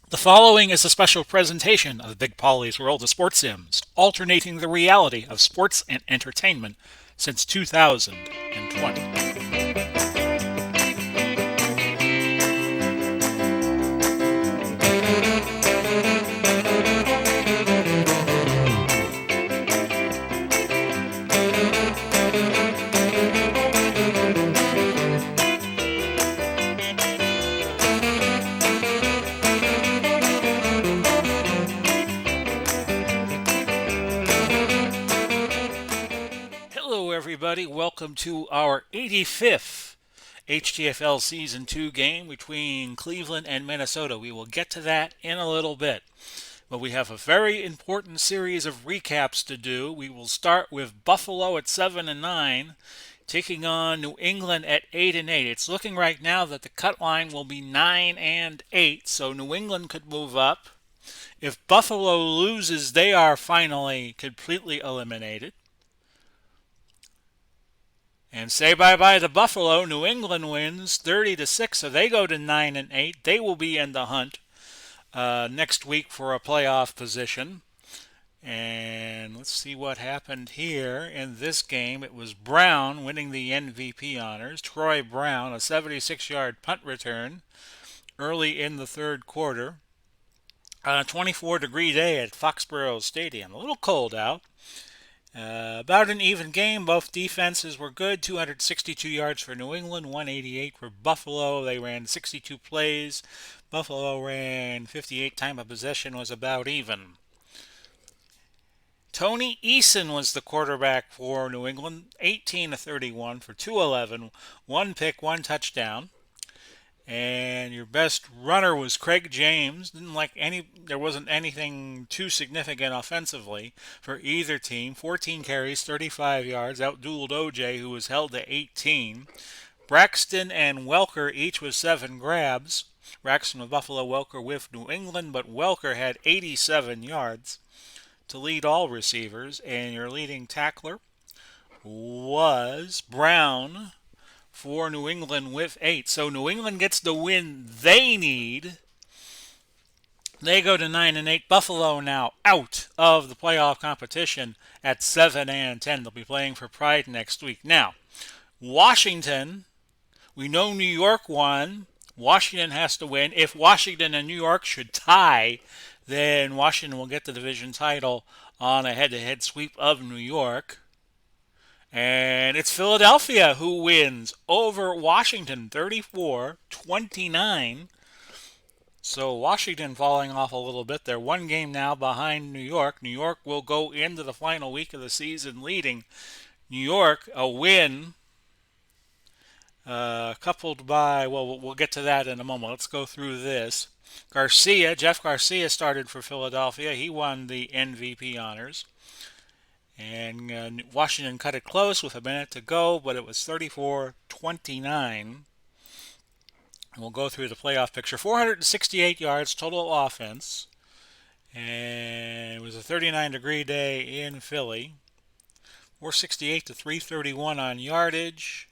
The following is a special presentation of Big Polly's World of Sports Sims, alternating the reality of sports and entertainment since 2020. Hello, everybody. Welcome to our 85th HTFL Season 2 game between Cleveland and Minnesota. We will get to that in a little bit. But we have a very important series of recaps to do. We will start with Buffalo at 7 and 9, taking on New England at 8 and 8. It's looking right now that the cut line will be 9 and 8, so New England could move up. If Buffalo loses, they are finally completely eliminated. And say bye-bye to Buffalo. New England wins 30-6, so they go to 9 and 8. They will be in the hunt next week for a playoff position. And let's see what happened here in this game. It was Brown winning the MVP honors. Troy Brown, a 76-yard punt return early in the third quarter. On a 24-degree day at Foxborough Stadium. A little cold out. About an even game. Both defenses were good. 262 yards for New England, 188 for Buffalo. They ran 62 plays. Buffalo ran 58. Time of possession was about even. Tony Eason was the quarterback for New England, 18 to 31 for 211, one pick, one touchdown. And your best runner was Craig James. There wasn't anything too significant offensively for either team. 14 carries, 35 yards, outdueled OJ, who was held to 18. Braxton and Welker each with 7 grabs. Braxton with Buffalo, Welker with New England, but Welker had 87 yards to lead all receivers. And your leading tackler was Brown for New England with 8. So New England gets the win they need. They go to 9 and 8. Buffalo now out of the playoff competition at 7 and 10. They'll be playing for Pride next week. Now, Washington, we know New York won. Washington has to win. If Washington and New York should tie, then Washington will get the division title on a head-to-head sweep of New York. And it's Philadelphia who wins over Washington 34-29. So Washington falling off a little bit. They're one game now behind New York. New York will go into the final week of the season leading. New York, a win coupled by, well, we'll get to that in a moment. Let's go through this. Jeff Garcia started for Philadelphia. He won the MVP honors. And Washington cut it close with a minute to go, but it was 34-29. We'll go through the playoff picture. 468 yards total offense. And it was a 39-degree day in Philly. 468 to 331 on yardage.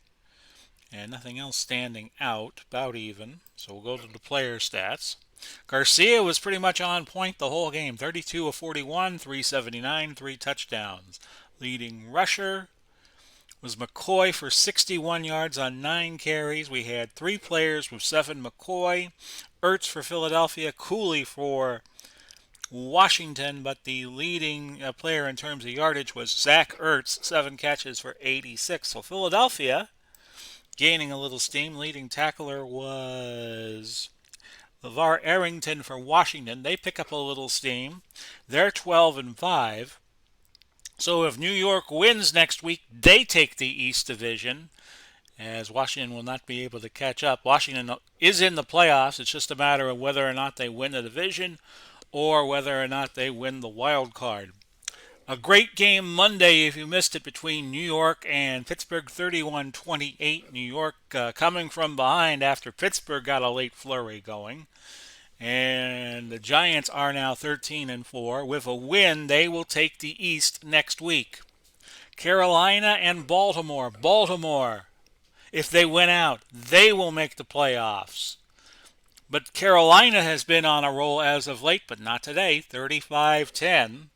And nothing else standing out. About even. So we'll go to the player stats. Garcia was pretty much on point the whole game. 32 of 41, 379, 3 touchdowns. Leading rusher was McCoy for 61 yards on 9 carries. We had 3 players with 7. McCoy, Ertz for Philadelphia, Cooley for Washington, but the leading player in terms of yardage was Zach Ertz, 7 catches for 86. So Philadelphia gaining a little steam. Leading tackler was LeVar Arrington for Washington. They pick up a little steam. They're 12 and 5. So if New York wins next week, they take the East Division, as Washington will not be able to catch up. Washington is in the playoffs. It's just a matter of whether or not they win the division or whether or not they win the wild card. A great game Monday, if you missed it, between New York and Pittsburgh, 31-28. New York coming from behind after Pittsburgh got a late flurry going. And the Giants are now 13 and 4. With a win, they will take the East next week. Carolina and Baltimore. Baltimore, if they win out, they will make the playoffs. But Carolina has been on a roll as of late, but not today. 35-10.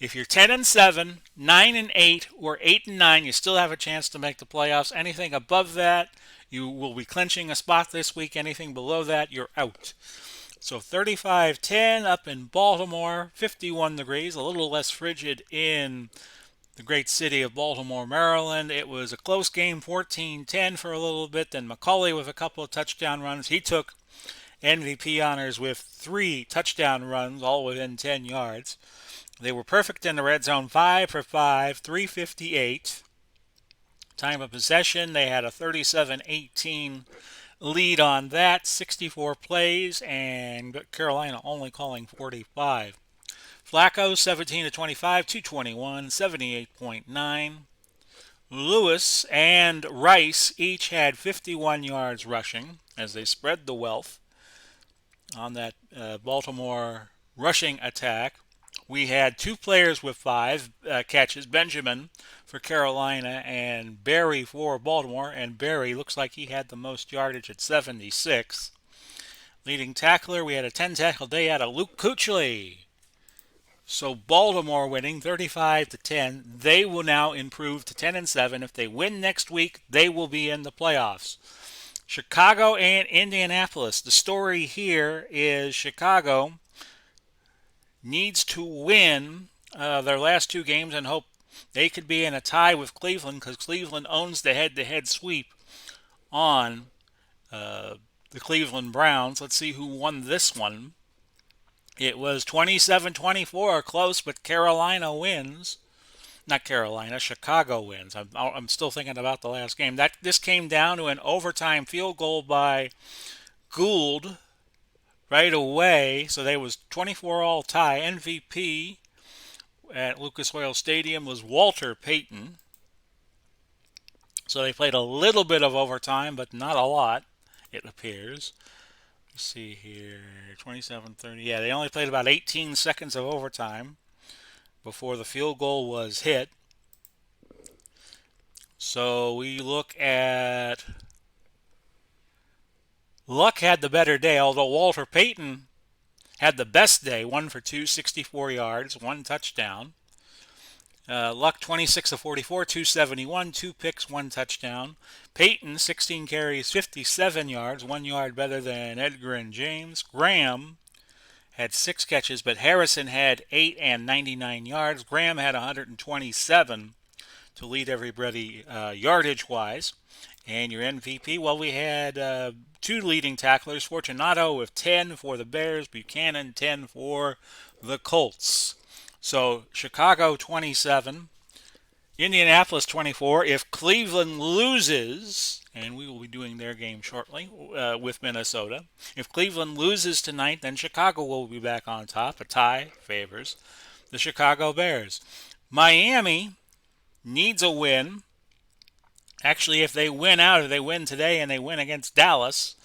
If you're 10-7, 9-8, or 8-9, you still have a chance to make the playoffs. Anything above that, you will be clinching a spot this week. Anything below that, you're out. So 35-10 up in Baltimore, 51 degrees, a little less frigid in the great city of Baltimore, Maryland. It was a close game, 14-10 for a little bit. Then McCauley with a couple of touchdown runs. He took MVP honors with 3 touchdown runs, all within 10 yards. They were perfect in the red zone, 5 for 5, 358. Time of possession, they had a 37-18 lead on that, 64 plays, and Carolina only calling 45. Flacco, 17 to 25, 221, 78.9. Lewis and Rice each had 51 yards rushing as they spread the wealth on that Baltimore rushing attack. We had 2 players with 5 catches, Benjamin for Carolina and Berry for Baltimore, and Berry looks like he had the most yardage at 76. Leading tackler, we had a 10-tackle day out of Luke Kuechly. So Baltimore winning 35-10. They will now improve to 10-7. If they win next week, they will be in the playoffs. Chicago and Indianapolis. The story here is Chicago needs to win their last 2 games and hope they could be in a tie with Cleveland because Cleveland owns the head-to-head sweep on the Cleveland Browns. Let's see who won this one. It was 27-24, close, but Carolina wins. Not Carolina, Chicago wins. I'm still thinking about the last game. This came down to an overtime field goal by Gould right away. So they was 24 all tie. MVP at Lucas Oil Stadium was Walter Payton. So they played a little bit of overtime, but not a lot, it appears. Let's see here, 27-30. Yeah, they only played about 18 seconds of overtime before the field goal was hit. So we look at Luck had the better day, although Walter Payton had the best day, 1 for 2, 64 yards, 1 touchdown. Luck 26 of 44, 271, 2 picks, 1 touchdown. Payton 16 carries, 57 yards, 1 yard better than Edgar and James. Graham had 6 catches, but Harrison had 8 and 99 yards. Graham had 127 to lead everybody yardage-wise. And your MVP, well, we had 2 leading tacklers. Fortunato with 10 for the Bears, Buchanan 10 for the Colts. So Chicago 27, Indianapolis 24. If Cleveland loses, and we will be doing their game shortly with Minnesota, if Cleveland loses tonight, then Chicago will be back on top. A tie favors the Chicago Bears. Miami needs a win. Actually, if they win out, if they win today and they win against Dallas,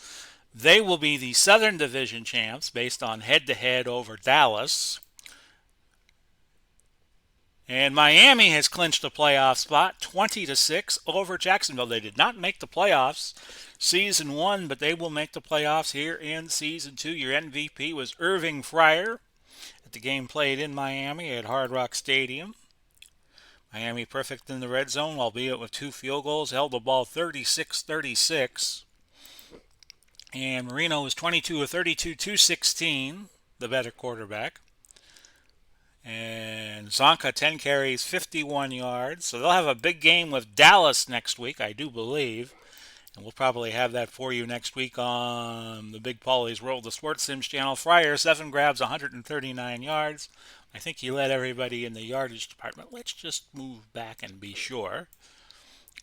they will be the Southern Division champs based on head-to-head over Dallas. And Miami has clinched a playoff spot, 20-6 over Jacksonville. They did not make the playoffs season 1, but they will make the playoffs here in season 2. Your MVP was Irving Fryer at the game played in Miami at Hard Rock Stadium. Miami perfect in the red zone, albeit with 2 field goals, held the ball 36-36. And Marino was 22 of 32, 216, the better quarterback. And Zonka, 10 carries, 51 yards. So they'll have a big game with Dallas next week, I do believe. And we'll probably have that for you next week on the Big Paulie's World of Sports Sims channel. Fryer, 7 grabs, 139 yards. I think he led everybody in the yardage department. Let's just move back and be sure.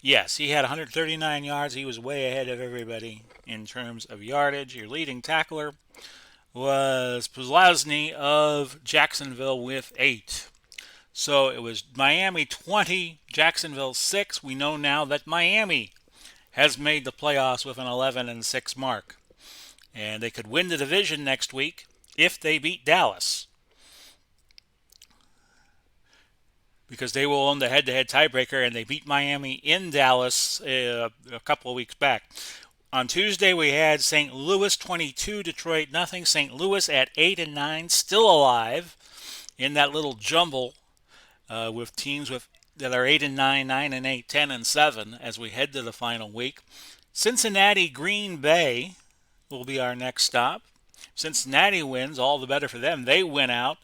Yes, he had 139 yards. He was way ahead of everybody in terms of yardage. Your leading tackler was Puzlazny of Jacksonville with 8. So it was Miami 20, Jacksonville 6. We know now that Miami has made the playoffs with an 11-6 mark. And they could win the division next week if they beat Dallas, because they will own the head-to-head tiebreaker, and they beat Miami in Dallas a couple of weeks back. On Tuesday, we had St. Louis 22, Detroit nothing. St. Louis at 8 and 9, still alive in that little jumble with teams that are 8 and 9, 9 and 8, 10 and 7 as we head to the final week. Cincinnati, Green Bay will be our next stop. Cincinnati wins, all the better for them. They win out.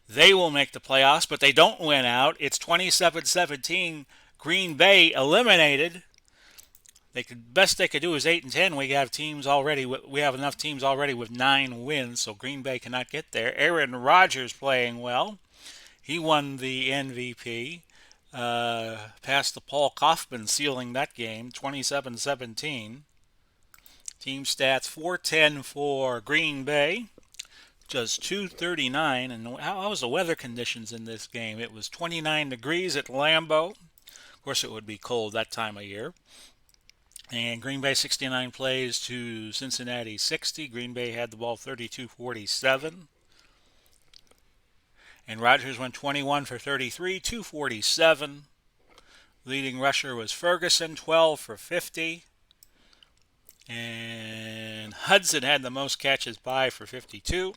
They will make the playoffs, but they don't win out. It's 27-17. Green Bay eliminated. Best they could do is 8 and 10. We have teams already. We have enough teams already with 9 wins, so Green Bay cannot get there. Aaron Rodgers playing well. He won the MVP. Past the Paul Kaufman, sealing that game, 27-17. Team stats: 410 for Green Bay, just 239. And how was the weather conditions in this game? It was 29 degrees at Lambeau. Of course, it would be cold that time of year. And Green Bay 69 plays to Cincinnati 60. Green Bay had the ball 32-47. And Rodgers went 21 for 33, 247. Leading rusher was Ferguson, 12 for 50. And Hudson had the most catches by for 52.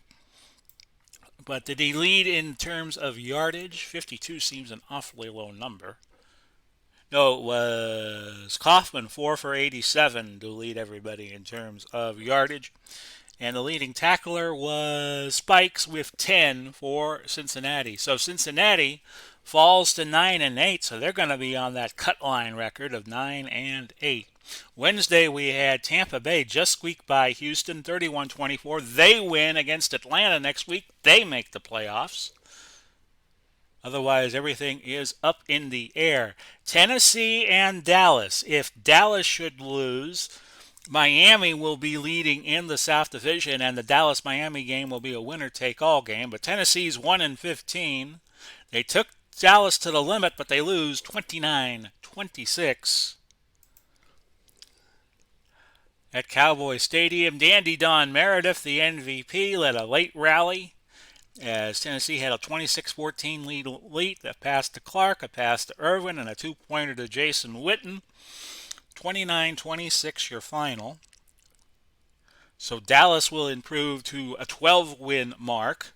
But did he lead in terms of yardage? 52 seems an awfully low number. No, it was Kaufman, 4 for 87 to lead everybody in terms of yardage. And the leading tackler was Spikes with 10 for Cincinnati. So Cincinnati falls to 9 and 8, so they're going to be on that cut line record of 9 and 8. Wednesday we had Tampa Bay just squeak by Houston 31-24. They win against Atlanta next week. They make the playoffs. Otherwise, everything is up in the air. Tennessee and Dallas. If Dallas should lose, Miami will be leading in the South Division, and the Dallas-Miami game will be a winner-take-all game. But Tennessee's 1-15. They took Dallas to the limit, but they lose 29-26. At Cowboy Stadium, Dandy Don Meredith, the MVP, led a late rally as Tennessee had a 26-14 lead that passed to Clark, a pass to Irvin, and a two-pointer to Jason Witten. 29-26 your final. So Dallas will improve to a 12-win mark.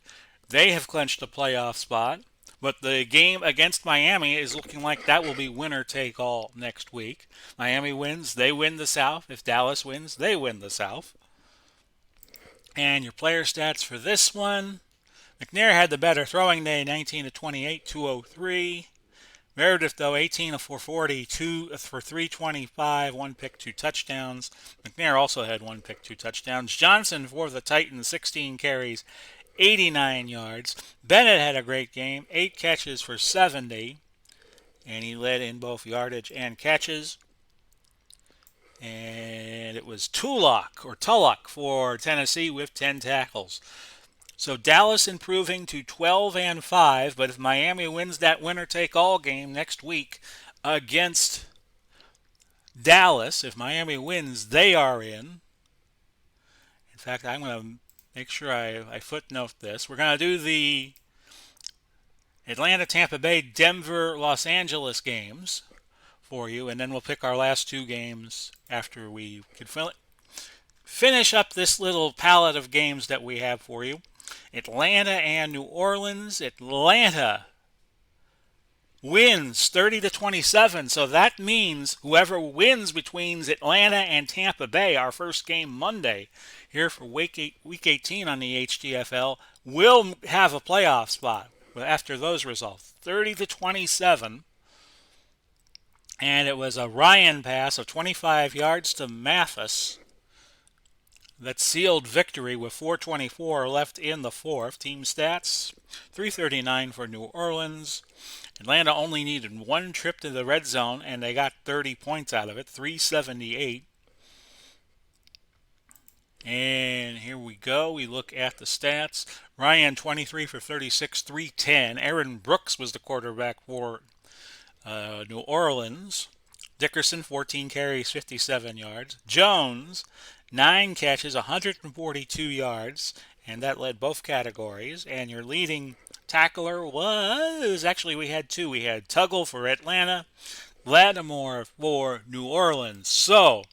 They have clinched a playoff spot. But the game against Miami is looking like that will be winner-take-all next week. Miami wins, they win the South. If Dallas wins, they win the South. And your player stats for this one: McNair had the better throwing day, 19-28, 203. Meredith, though, 18 of 440, 2 for 325, 1 pick, 2 touchdowns. McNair also had 1 pick, 2 touchdowns. Johnson for the Titans, 16 carries, 89 yards. Bennett had a great game, 8 catches for 70, and he led in both yardage and catches. And it was Tulloch for Tennessee with 10 tackles. So Dallas improving to 12-5, but if Miami wins that winner-take-all game next week against Dallas, if Miami wins, they are in. In fact, I'm going to make sure I footnote this. We're going to do the Atlanta, Tampa Bay, Denver, Los Angeles games for you, and then we'll pick our last 2 games after we can finish up this little palette of games that we have for you. Atlanta and New Orleans. Atlanta wins 30-27, so that means whoever wins between Atlanta and Tampa Bay, our first game Monday here for week 18 on the HTFL, will have a playoff spot after those results. 30-27, and it was a Ryan pass of 25 yards to Mathis that sealed victory with 4:24 left in the fourth. Team stats: 339 for New Orleans. Atlanta only needed 1 trip to the red zone, and they got 30 points out of it, 378. And here we go. We look at the stats. Ryan, 23 for 36, 310. Aaron Brooks was the quarterback for New Orleans. Dickerson, 14 carries, 57 yards. Jones, 9 catches, 142 yards, and that led both categories. And your leading tackler was, actually we had 2. We had Tuggle for Atlanta, Lattimore for New Orleans. So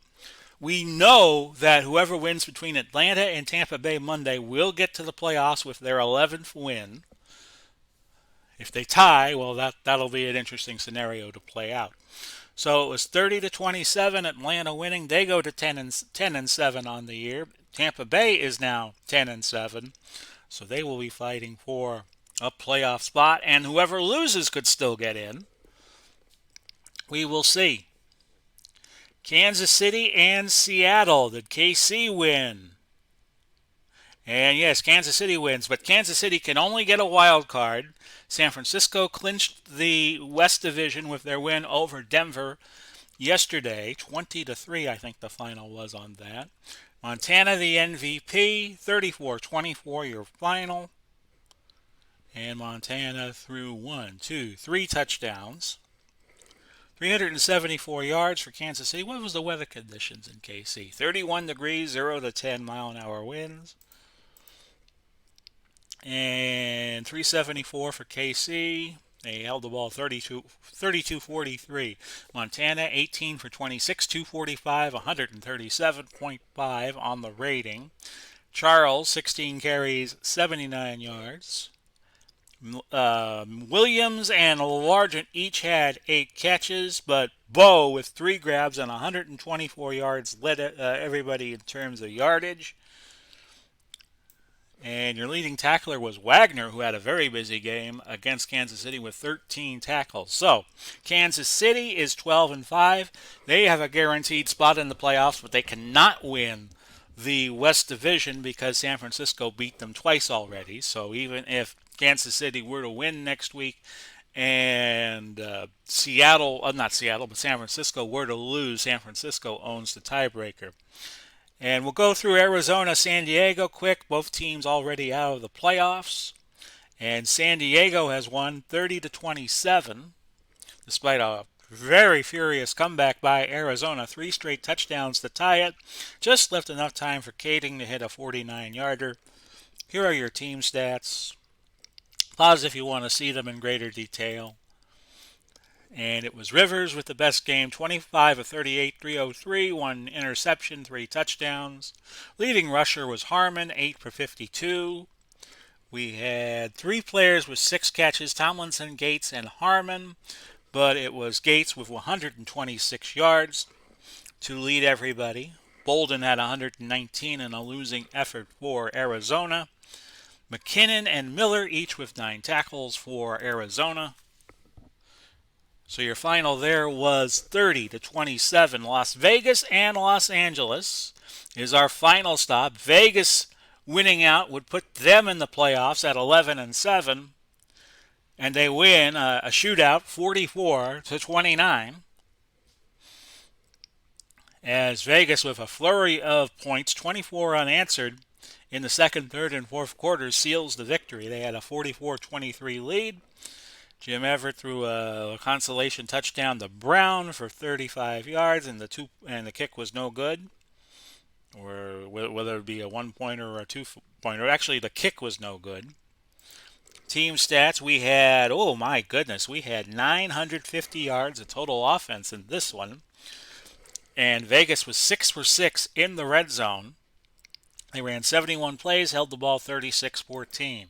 We know that whoever wins between Atlanta and Tampa Bay Monday will get to the playoffs with their 11th win. If they tie, well, that'll be an interesting scenario to play out. So it was 30 to 27, Atlanta winning. They go to 10 and 7 on the year. Tampa Bay is now 10 and 7, so they will be fighting for a playoff spot, and whoever loses could still get in. We will see. Kansas City and Seattle. Did KC win? And yes, Kansas City wins, but Kansas City can only get a wild card. San Francisco clinched the West Division with their win over Denver yesterday, 20-3, I think the final was on that. Montana the MVP, 34-24 your final. And Montana threw 3 touchdowns. 374 yards for Kansas City. What was the weather conditions in KC? 31 degrees, 0 to 10 mile an hour winds. And 374 for KC. They held the ball 32-43. Montana 18 for 26, 245, 137.5 on the rating. Charles 16 carries, 79 yards. Williams and Largent each had 8 catches, but Bo with 3 grabs and 124 yards led everybody in terms of yardage. And your leading tackler was Wagner, who had a very busy game against Kansas City with 13 tackles. So, Kansas City is 12-5. They have a guaranteed spot in the playoffs, but they cannot win the West Division because San Francisco beat them twice already. So, even if Kansas City were to win next week and not Seattle, but San Francisco were to lose, San Francisco owns the tiebreaker. And we'll go through Arizona, San Diego quick. Both teams already out of the playoffs. And San Diego has won 30-27, despite a very furious comeback by Arizona. 3 straight touchdowns to tie it. Just left enough time for Kading to hit a 49-yarder. Here are your team stats. Pause if you want to see them in greater detail. And it was Rivers with the best game, 25 of 38, 303, 1 interception, 3 touchdowns. Leading rusher was Harmon, 8 for 52. We had 3 players with 6 catches, Tomlinson, Gates, and Harmon. But it was Gates with 126 yards to lead everybody. Bolden had 119 in a losing effort for Arizona. McKinnon and Miller each with 9 tackles for Arizona. So your final there was 30-27. Las Vegas and Los Angeles is our final stop. Vegas winning out would put them in the playoffs at 11-7. And they win a shootout 44-29. As Vegas with a flurry of points, 24 unanswered in the second, third, and fourth quarters seals the victory. They had a 44-23 lead. Jim Everett threw a consolation touchdown to Brown for 35 yards, and the kick was no good. Or whether it be a 1-pointer or a 2-pointer. Actually, the kick was no good. Team stats, we had 950 yards of total offense in this one. And Vegas was 6 for 6 in the red zone. They ran 71 plays, held the ball 36-14.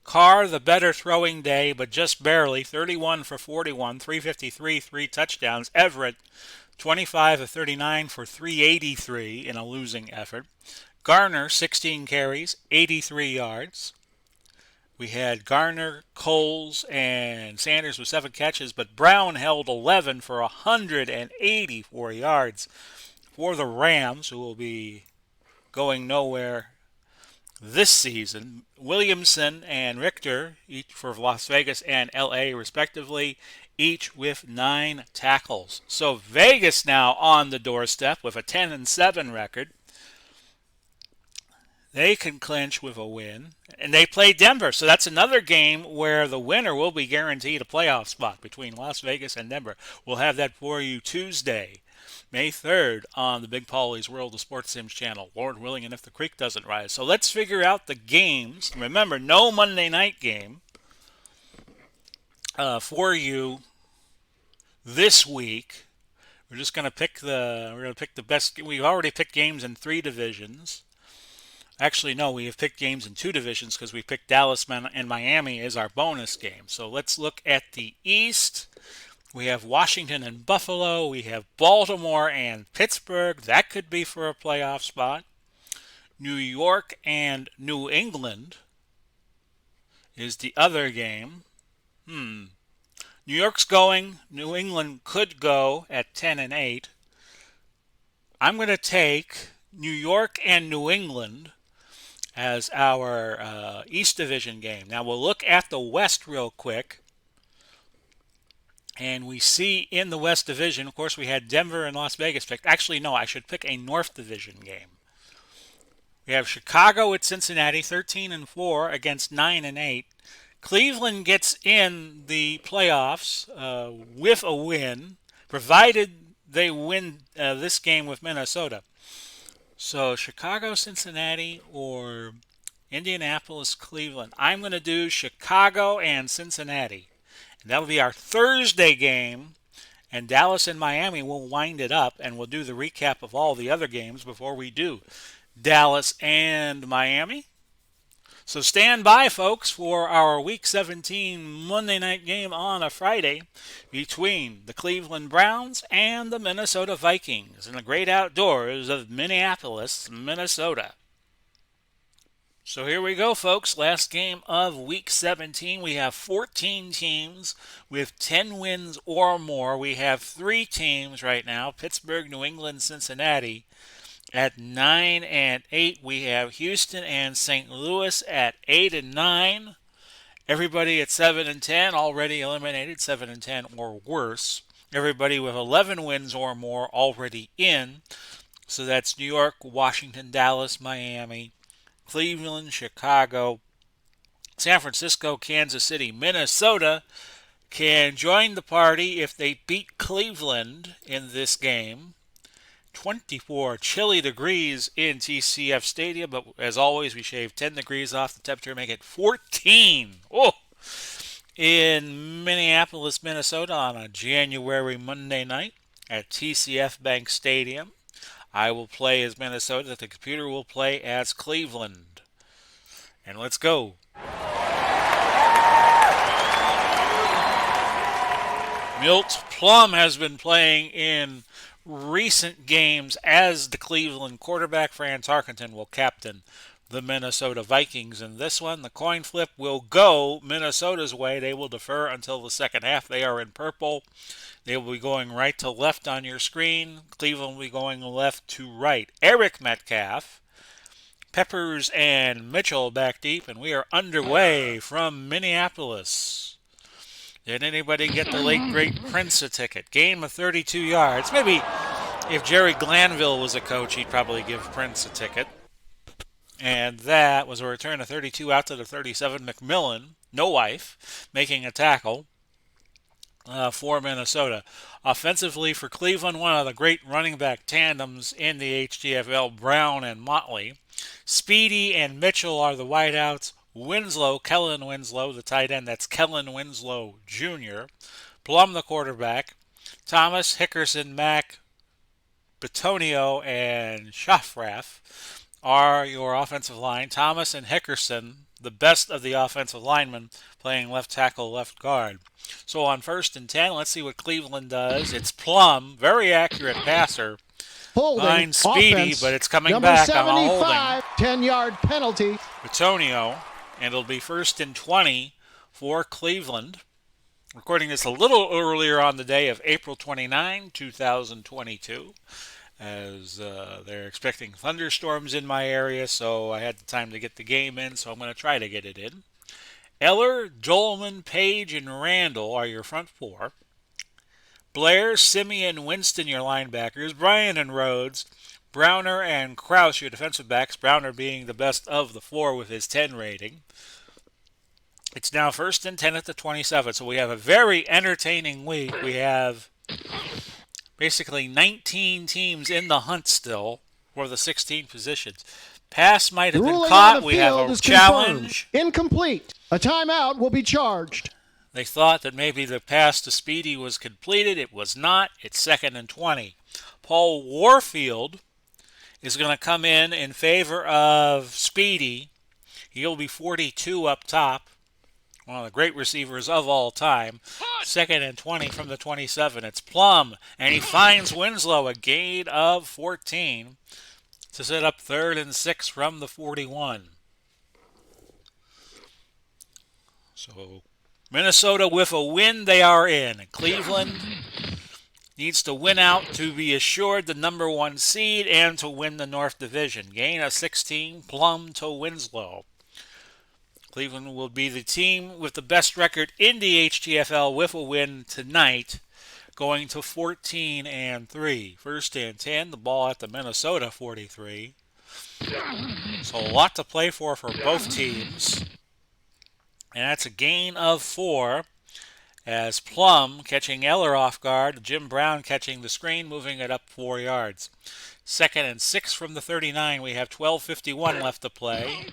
Carr, the better throwing day, but just barely. 31 for 41, 353, 3 touchdowns. Everett, 25 of 39 for 383 in a losing effort. Garner, 16 carries, 83 yards. We had Garner, Coles, and Sanders with 7 catches, but Brown held 11 for 184 yards for the Rams, who will be going nowhere this season. Williamson and Richter, each for Las Vegas and LA respectively, each with 9 tackles. So Vegas now on the doorstep with a 10-7 record. They can clinch with a win. And they play Denver. So that's another game where the winner will be guaranteed a playoff spot between Las Vegas and Denver. We'll have that for you Tuesday, May 3rd on the Big Paulie's World of Sports Sims channel. Lord willing, and if the creek doesn't rise. So let's figure out the games. Remember, no Monday night game for you this week. We're going to pick the best. We've already picked games in 3 divisions. Actually, no, we have picked games in 2 divisions because we picked Dallas and Miami as our bonus game. So let's look at the East. We have Washington and Buffalo. We have Baltimore and Pittsburgh. That could be for a playoff spot. New York and New England is the other game. New York's going. New England could go at 10-8. I'm going to take New York and New England as our East Division game. Now we'll look at the West real quick. And we see in the West Division, of course, we had Denver and Las Vegas picked. Actually, no, I should pick a North Division game. We have Chicago at Cincinnati, 13-4 against 9-8. Cleveland gets in the playoffs with a win, provided they win this game with Minnesota. So Chicago, Cincinnati, or Indianapolis, Cleveland. I'm going to do Chicago and Cincinnati. And that'll be our Thursday game. And Dallas and Miami will wind it up, and we'll do the recap of all the other games before we do Dallas and Miami. So stand by, folks, for our Week 17 Monday night game on a Friday between the Cleveland Browns and the Minnesota Vikings in the great outdoors of Minneapolis, Minnesota. So here we go, folks. Last game of Week 17. We have 14 teams with 10 wins or more. We have 3 teams right now, Pittsburgh, New England, Cincinnati. At 9-8, we have Houston and St. Louis at 8-9. Everybody at 7-10 already eliminated, 7-10 or worse. Everybody with 11 wins or more already in. So that's New York, Washington, Dallas, Miami, Cleveland, Chicago, San Francisco, Kansas City, Minnesota can join the party if they beat Cleveland in this game. 24 chilly degrees in TCF Stadium, but as always, we shave 10 degrees off the temperature, make it 14. Oh! In Minneapolis, Minnesota on a January Monday night at TCF Bank Stadium. I will play as Minnesota. The computer will play as Cleveland. And let's go. Milt Plum has been playing in recent games as the Cleveland quarterback. Fran Tarkenton will captain the Minnesota Vikings in this one. The coin flip will go Minnesota's way. They will defer until the second half. They are in purple. They will be going right to left on your screen. Cleveland will be going left to right. Eric Metcalf, Peppers, and Mitchell back deep, and we are underway from Minneapolis. Did anybody get the late great Prince a ticket? Game of 32 yards. Maybe if Jerry Glanville was a coach, he'd probably give Prince a ticket. And that was a return of 32 out to the 37. McMillan, no wife, making a tackle for Minnesota. Offensively for Cleveland, one of the great running back tandems in the HTFL, Brown and Motley. Speedy and Mitchell are the wideouts. Kellen Winslow, the tight end, that's Kellen Winslow Jr. Plum, the quarterback. Thomas, Hickerson, Mack, Betonio, and Shafraff are your offensive line. Thomas and Hickerson, the best of the offensive linemen, playing left tackle, left guard. So on 1st and 10, let's see what Cleveland does. It's Plum, very accurate passer. Holding, Speedy, offense, but it's coming number back 75, on a holding. 10-yard penalty. Betonio, and it'll be 1st and 20 for Cleveland. Recording this a little earlier on the day of April 29, 2022, as they're expecting thunderstorms in my area, so I had the time to get the game in, so I'm going to try to get it in. Eller, Jolman, Page, and Randall are your front 4. Blair, Simeon, Winston, your linebackers. Bryan and Rhodes. Browner and Krause, your defensive backs. Browner being the best of the 4 with his 10 rating. It's now 1st and 10 at the 27, so we have a very entertaining week. We have basically 19 teams in the hunt still for the 16 positions. Pass might have been caught. We have a challenge. Incomplete. A timeout will be charged. They thought that maybe the pass to Speedy was completed. It was not. It's 2nd and 20. Paul Warfield is going to come in favor of Speedy. He'll be 42 up top. One of the great receivers of all time. 2nd and 20 from the 27. It's Plum, and he finds Winslow, a gain of 14 to set up 3rd and 6 from the 41. So Minnesota with a win, they are in. Cleveland needs to win out to be assured the number 1 seed and to win the North Division. Gain of 16, Plum to Winslow. Cleveland will be the team with the best record in the HTFL with a win tonight, going to 14-3. 1st and 10, the ball at the Minnesota 43. So a lot to play for both teams. And that's a gain of 4 as Plum catching Eller off guard, Jim Brown catching the screen, moving it up 4 yards. 2nd and 6 from the 39. We have 12:51 left to play.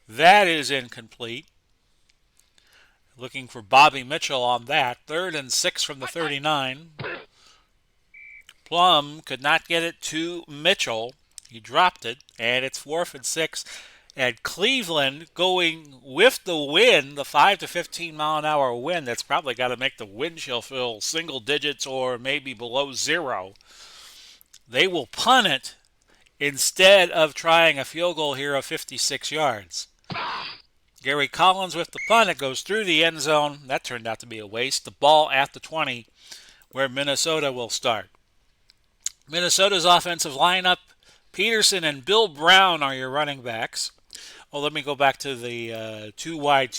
That is incomplete. Looking for Bobby Mitchell on that. 3rd and 6 from the 39. Plum could not get it to Mitchell. He dropped it, and it's 4th and 6. And Cleveland going with the wind, the 5 to 15 mile an hour wind, that's probably got to make the wind chill feel single digits or maybe below 0. They will punt it instead of trying a field goal here of 56 yards. Gary Collins with the punt. It goes through the end zone. That turned out to be a waste. The ball at the 20 where Minnesota will start. Minnesota's offensive lineup, Peterson and Bill Brown are your running backs. Well, let me go back to the two wide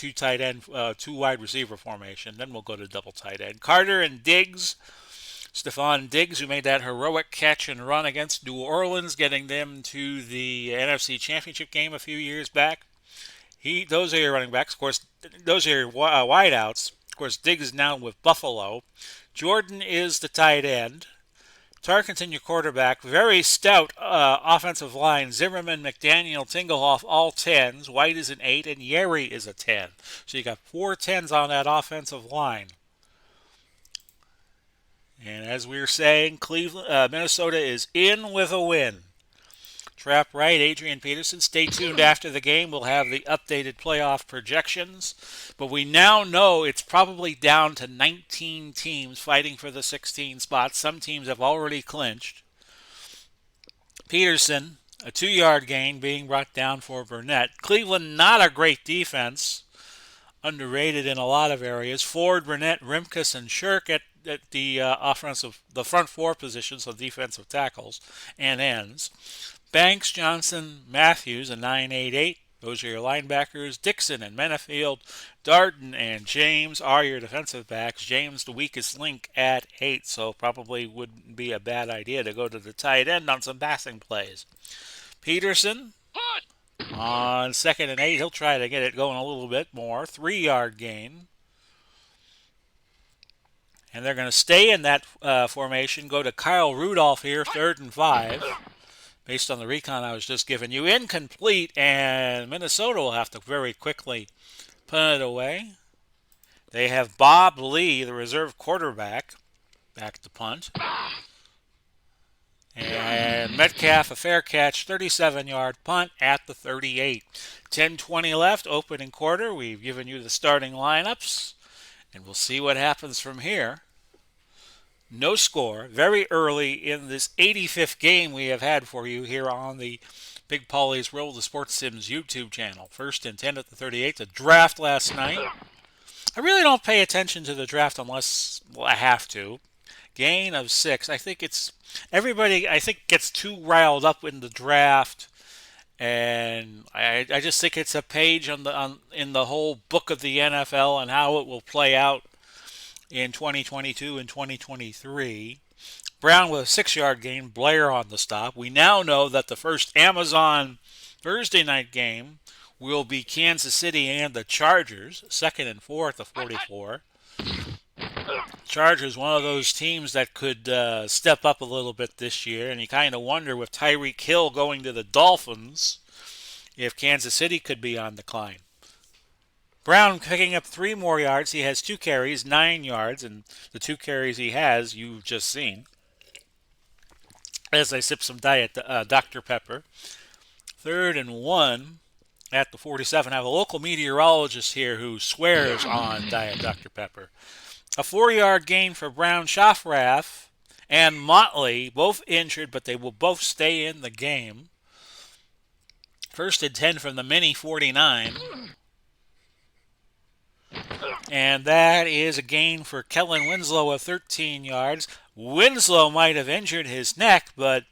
receiver formation. Then we'll go to double tight end. Carter and Diggs. Stephon Diggs, who made that heroic catch and run against New Orleans, getting them to the NFC Championship game a few years back. Those are your running backs. Of course, those are your wideouts. Of course, Diggs is now with Buffalo. Jordan is the tight end. Tarkenton, your quarterback. Very stout offensive line. Zimmerman, McDaniel, Tingelhoff, all 10s. White is an 8, and Yeri is a 10. So you got 4 10s on that offensive line. And as we were saying, Minnesota is in with a win. Trap right, Adrian Peterson. Stay tuned after the game. We'll have the updated playoff projections. But we now know it's probably down to 19 teams fighting for the 16 spots. Some teams have already clinched. Peterson, a 2-yard gain being brought down for Burnett. Cleveland, not a great defense. Underrated in a lot of areas. Ford, Burnett, Rimkus, and Shirk at the front 4 positions of defensive tackles and ends. Banks, Johnson, Matthews, a 9-8-8. Those are your linebackers. Dixon and Menefield. Darden and James are your defensive backs. James, the weakest link at 8, so probably wouldn't be a bad idea to go to the tight end on some passing plays. Peterson on 2nd and 8. He'll try to get it going a little bit more. 3-yard gain. And they're going to stay in that formation. Go to Kyle Rudolph here, 3rd and 5. Based on the recon I was just giving you. Incomplete, and Minnesota will have to very quickly punt it away. They have Bob Lee, the reserve quarterback, back to punt. And Metcalf, a fair catch, 37-yard punt at the 38. 10:20 left, opening quarter. We've given you the starting lineups, and we'll see what happens from here. No score, very early in this 85th game we have had for you here on the Big Paulie's Roll the Sports Sims YouTube channel. 1st and 10 at the 38. The draft last night. I really don't pay attention to the draft unless I have to. Gain of 6. I think everybody gets too riled up in the draft, and I just think it's a page in the whole book of the NFL and how it will play out in 2022 and 2023. Brown with a 6-yard gain, Blair on the stop. We now know that the first Amazon Thursday night game will be Kansas City and the Chargers, 2nd and 4 at the 44. Chargers, one of those teams that could step up a little bit this year, and you kind of wonder with Tyreek Hill going to the Dolphins if Kansas City could be on decline. Brown picking up 3 more yards. He has 2 carries, 9 yards, and the 2 carries he has, you've just seen. As I sip some Diet Dr. Pepper. 3rd and 1 at the 47. I have a local meteorologist here who swears on Diet Dr. Pepper. A 4-yard gain for Brown, Shafrath, and Motley, both injured, but they will both stay in the game. 1st and 10 from the mini 49. And that is a gain for Kellen Winslow of 13 yards. Winslow might have injured his neck, but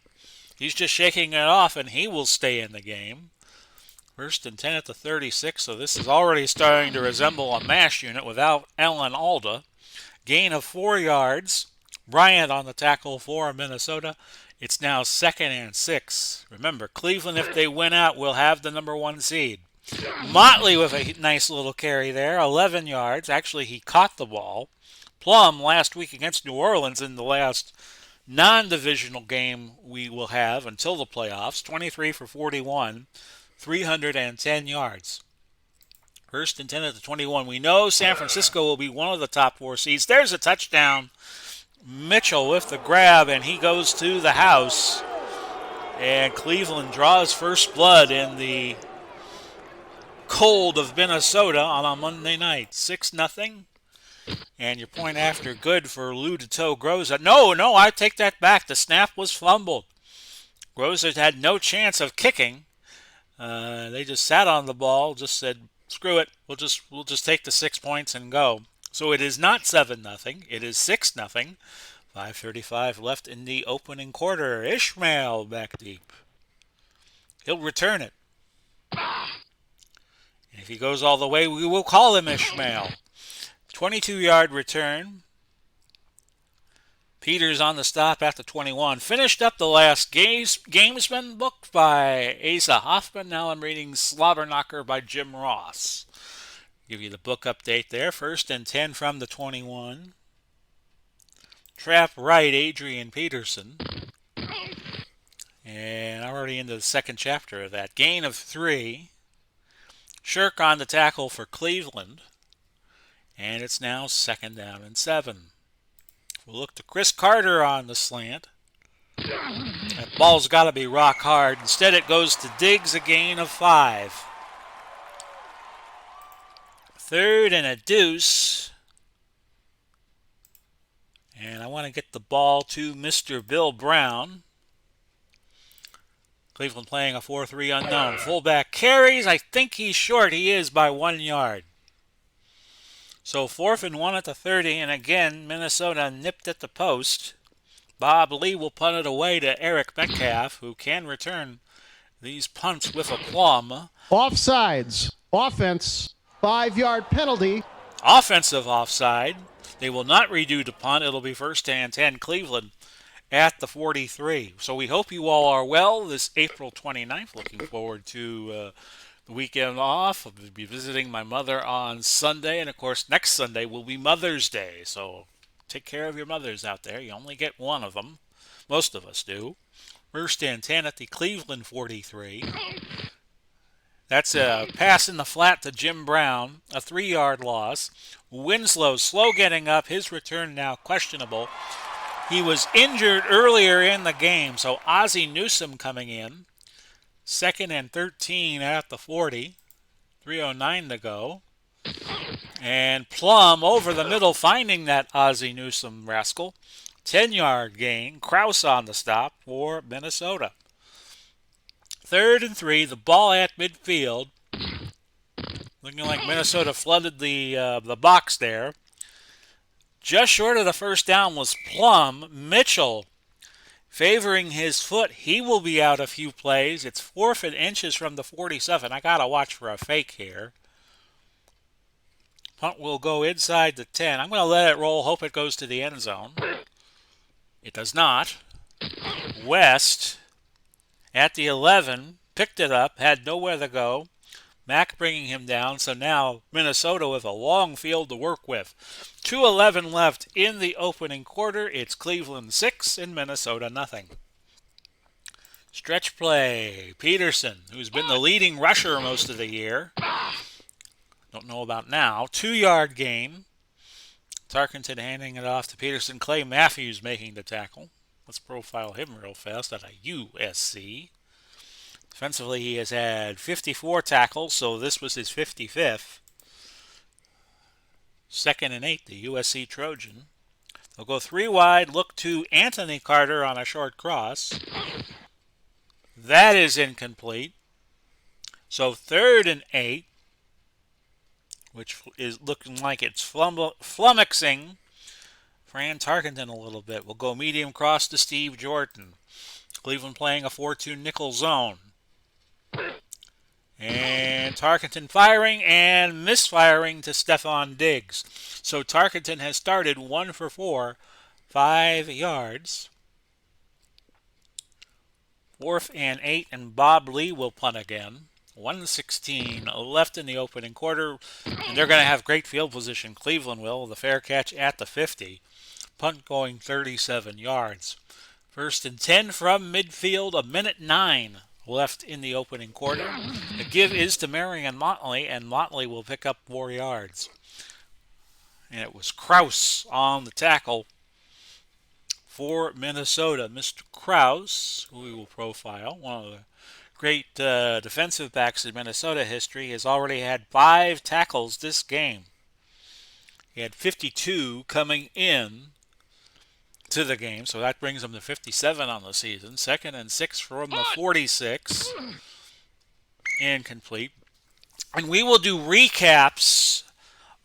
he's just shaking it off, and he will stay in the game. 1st and 10 at the 36, so this is already starting to resemble a MASH unit without Alan Alda. Gain of 4 yards. Bryant on the tackle for Minnesota. It's now 2nd and 6. Remember, Cleveland, if they win out, will have the number 1 seed. Motley with a nice little carry there, 11 yards. Actually, he caught the ball. Plum last week against New Orleans in the last non-divisional game we will have until the playoffs, 23 for 41, 310 yards. 1st and 10 at the 21. We know San Francisco will be one of the top 4 seeds. There's a touchdown. Mitchell with the grab, and he goes to the house. And Cleveland draws first blood in the cold of Minnesota on a Monday night. 6-0. And your point after good for Lou DeToe Groza. No, I take that back. The snap was fumbled. Groza had no chance of kicking. They just sat on the ball, just said, screw it. We'll just take the 6 points and go. So it is not 7-0. It is 6-0. 5:35 left in the opening quarter. Ishmael back deep. He'll return it. And if he goes all the way, we will call him Ishmael. 22-yard return. Peters on the stop at the 21. Finished up the last gamesman book by Asa Hoffman. Now I'm reading Slobberknocker by Jim Ross. Give you the book update there. 1st and 10 from the 21. Trap right, Adrian Peterson. And I'm already into the 2nd chapter of that. Gain of 3. Shirk on the tackle for Cleveland. And it's now 2nd down and 7. We'll look to Chris Carter on the slant. That ball's got to be rock hard. Instead it goes to Diggs, a gain of 5. 3rd and a deuce. And I want to get the ball to Mr. Bill Brown. Cleveland playing a 4-3 unknown. Fullback carries. I think he's short. He is by 1 yard. So 4th and 1 at the 30. And again, Minnesota nipped at the post. Bob Lee will punt it away to Eric Metcalf, who can return these punts with aplomb. Offsides. Offense. 5-yard penalty. Offensive offside. They will not redo the punt. It'll be 1st and 10 Cleveland at the 43. So we hope you all are well this April 29th. Looking forward to the weekend off. I'll be visiting my mother on Sunday. And, of course, next Sunday will be Mother's Day. So take care of your mothers out there. You only get one of them. Most of us do. 1st and 10 at the Cleveland 43. That's a pass in the flat to Jim Brown, a 3-yard loss. Winslow slow getting up. His return now questionable. He was injured earlier in the game, so Ozzie Newsome coming in. 2nd and 13 at the 40. 3:09 to go. And Plum over the middle finding that Ozzie Newsome rascal. 10-yard gain. Krause on the stop for Minnesota. 3rd and 3, the ball at midfield. Looking like Minnesota flooded the box there. Just short of the 1st down was Plum. Mitchell favoring his foot. He will be out a few plays. It's 4th and inches from the 47. I got to watch for a fake here. Punt will go inside the 10. I'm going to let it roll. Hope it goes to the end zone. It does not. West at the 11, picked it up, had nowhere to go. Mack bringing him down, so now Minnesota with a long field to work with. 2:11 left in the opening quarter. It's Cleveland 6 and Minnesota nothing. Stretch play. Peterson, who's been the leading rusher most of the year. Don't know about now. 2-yard gain. Tarkenton handing it off to Peterson. Clay Matthews making the tackle. Let's profile him real fast out of USC. Defensively, he has had 54 tackles, so this was his 55th. 2nd and 8, the USC Trojan. They'll go 3 wide, look to Anthony Carter on a short cross. That is incomplete. So 3rd and 8, which is looking like it's flummoxing Fran Tarkenton a little bit. We'll go medium cross to Steve Jordan. Cleveland playing a 4-2 nickel zone. And Tarkenton firing and misfiring to Stephon Diggs. So Tarkenton has started 1 for 4, 5 yards. 4th and 8, and Bob Lee will punt again. 1:16 left in the opening quarter, and they're going to have great field position. Cleveland will. The fair catch at the 50. Punt going 37 yards. 1st and 10 from midfield, 1:09 left in the opening quarter. The give is to Marion Motley, and Motley will pick up 4 yards. And it was Krause on the tackle for Minnesota. Mr. Krause, who we will profile, one of the great defensive backs in Minnesota history, has already had 5 tackles this game. He had 52 coming in to the game, so that brings him to 57 on the season. 2nd and 6 from the 46. Incomplete. And we will do recaps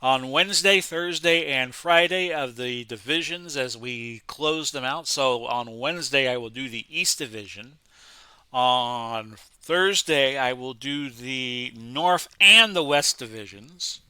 on Wednesday, Thursday, and Friday of the divisions as we close them out. So on Wednesday, I will do the East Division. On Thursday, I will do the North and the West Divisions,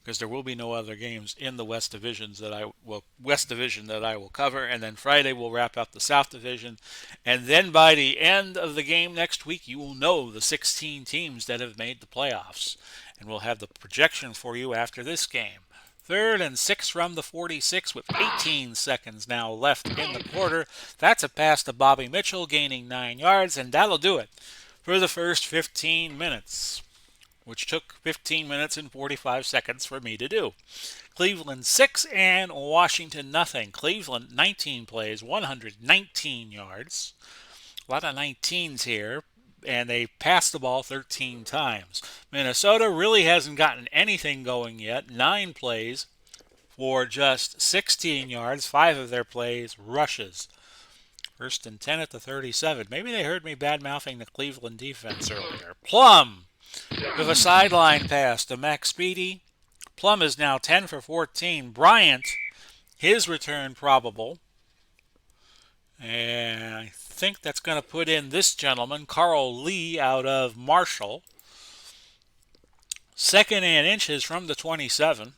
because there will be no other games in the West Division that I will cover. And then Friday we'll wrap up the South Division, and then by the end of the game next week, you will know the 16 teams that have made the playoffs, and we'll have the projection for you after this game. 3rd and 6 from the 46 with 18 seconds now left in the quarter. That's a pass to Bobby Mitchell, gaining 9 yards, and that'll do it for the first 15 minutes. Which took 15 minutes and 45 seconds for me to do. Cleveland 6 and Washington nothing. Cleveland 19 plays, 119 yards. A lot of 19s here, and they passed the ball 13 times. Minnesota really hasn't gotten anything going yet. 9 plays for just 16 yards. 5 of their plays rushes. 1st and 10 at the 37. Maybe they heard me bad-mouthing the Cleveland defense earlier. Plum with a sideline pass to Max Speedy. Plum is now 10 for 14. Bryant, his return probable. And I think that's going to put in this gentleman, Carl Lee, out of Marshall. 2nd and inches from the 27.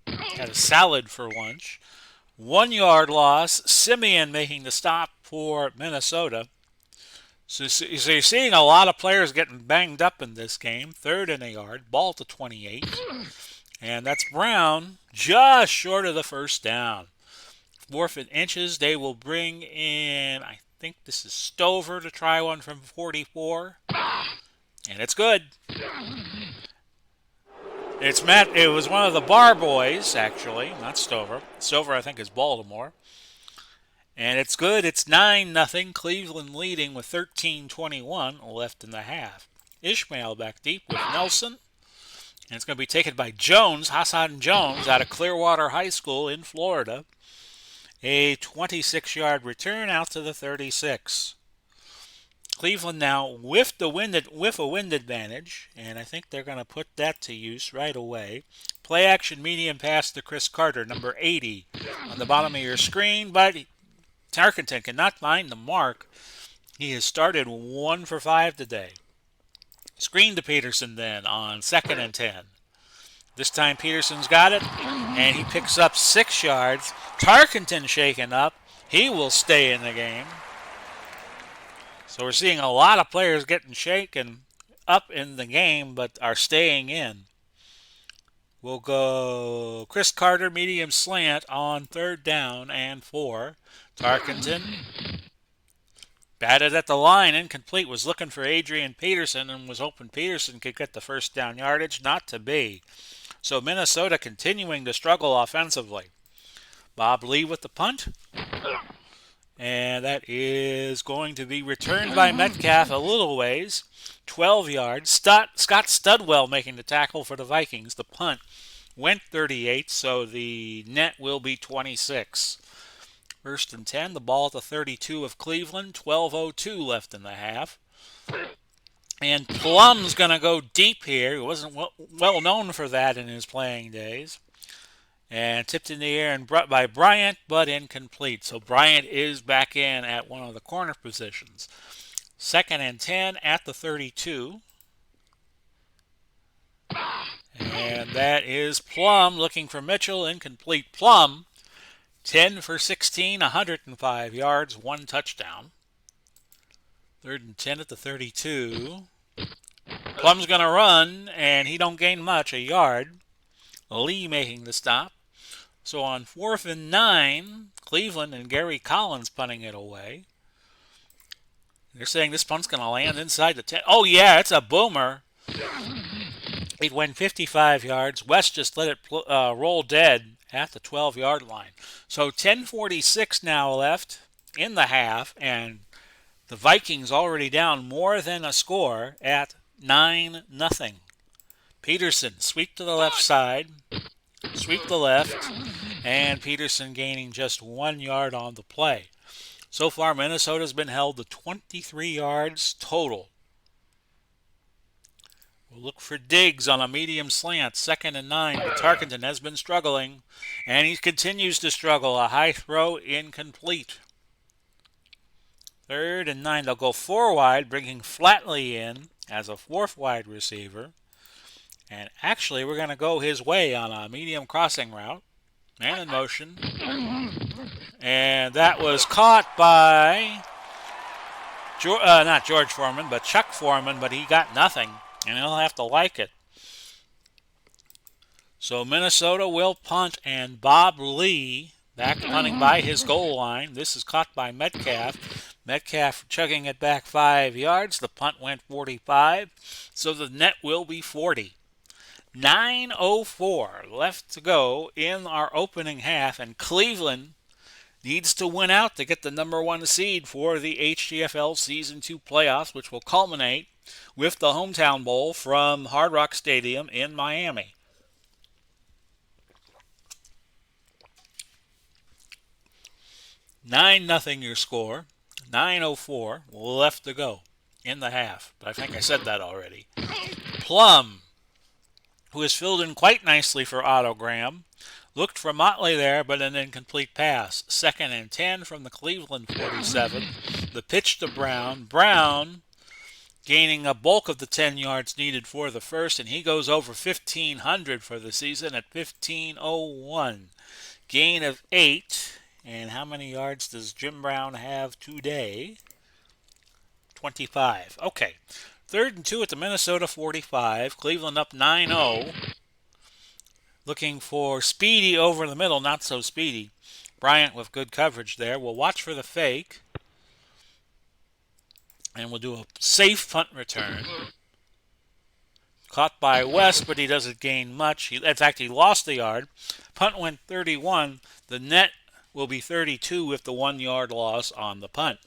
Had a salad for lunch. 1 yard loss. Simeon making the stop for Minnesota. So you're seeing a lot of players getting banged up in this game. 3rd and a yard. Ball to 28. And that's Brown just short of the first down. 4th and inches. They will bring in, I think this is Stover to try one from 44. And it's good. It's Matt. It was one of the Bar boys, actually, not Stover. Stover, I think, is Baltimore. And it's good. It's 9-0. Cleveland leading with 13:21 left in the half. Ishmael back deep with Nelson. And it's going to be taken by Jones, Hassan Jones, out of Clearwater High School in Florida. A 26-yard return out to the 36. Cleveland now with a wind advantage, and I think they're going to put that to use right away. Play action medium pass to Chris Carter, number 80, on the bottom of your screen, but Tarkenton cannot find the mark. He has started 1 for 5 today. Screen to Peterson then on 2nd and 10. This time Peterson's got it, and he picks up 6 yards. Tarkenton shaken up. He will stay in the game. So we're seeing a lot of players getting shaken up in the game, but are staying in. We'll go Chris Carter, medium slant on 3rd down and 4. Tarkenton Batted at the line, incomplete, was looking for Adrian Peterson and was hoping Peterson could get the first down yardage. Not to be. So Minnesota continuing to struggle offensively. Bob Lee with the punt. And that is going to be returned by Metcalf a little ways, 12 yards. Scott Studwell making the tackle for the Vikings. The punt went 38, so the net will be 26. First and 10, the ball at the 32 of Cleveland, 12:02 left in the half. And Plum's going to go deep here. He wasn't well known for that in his playing days. And tipped in the air and brought by Bryant, but incomplete. So Bryant is back in at one of the corner positions. Second and 10 at the 32. And that is Plum looking for Mitchell. Incomplete. Plum, 10 for 16, 105 yards, one touchdown. Third and 10 at the 32. Plum's going to run, and he don't gain much, a yard. Lee making the stop. So on 4th and 9, Cleveland and Gary Collins punting it away. They're saying this punt's going to land inside the 10. Oh, yeah, it's a boomer. It went 55 yards. West just let it roll dead at the 12-yard line. So 10:46 now left in the half, and the Vikings already down more than a score at 9-0. Peterson, sweep to the left side, sweep the left, and Peterson gaining just 1 yard on the play. So far, Minnesota's been held to 23 yards total. We'll look for Diggs on a medium slant, 2nd and 9, but Tarkenton has been struggling, and he continues to struggle. A high throw incomplete. 3rd and 9, they'll go 4 wide, bringing Flatley in as a 4th wide receiver. And actually, we're going to go his way on a medium crossing route. Man in motion. And that was caught by, not George Foreman, but Chuck Foreman, but he got nothing. And he'll have to like it. So Minnesota will punt, and Bob Lee back punting by his goal line. This is caught by Metcalf. Metcalf chugging it back 5 yards. The punt went 45. So the net will be 40. 9:04 left to go in our opening half, and Cleveland needs to win out to get the number 1 seed for the HTFL Season 2 playoffs, which will culminate with the Hometown Bowl from Hard Rock Stadium in Miami. Nine nothing your score. 9:04 left to go in the half. But I think I said that already. Plum, who is filled in quite nicely for Otto Graham, looked for Motley there, but an incomplete pass. 2nd and 10 from the Cleveland 47. The pitch to Brown. Brown gaining a bulk of the 10 yards needed for the first, and he goes over 1,500 for the season at 15:01. Gain of 8. And how many yards does Jim Brown have today? 25. Okay. 3rd and 2 at the Minnesota 45. Cleveland up 9-0. Looking for Speedy over the middle. Not so speedy. Bryant with good coverage there. We'll watch for the fake. And we'll do a safe punt return. Caught by West, but he doesn't gain much. In fact, he lost the yard. Punt went 31. The net will be 32 with the 1 yard loss on the punt.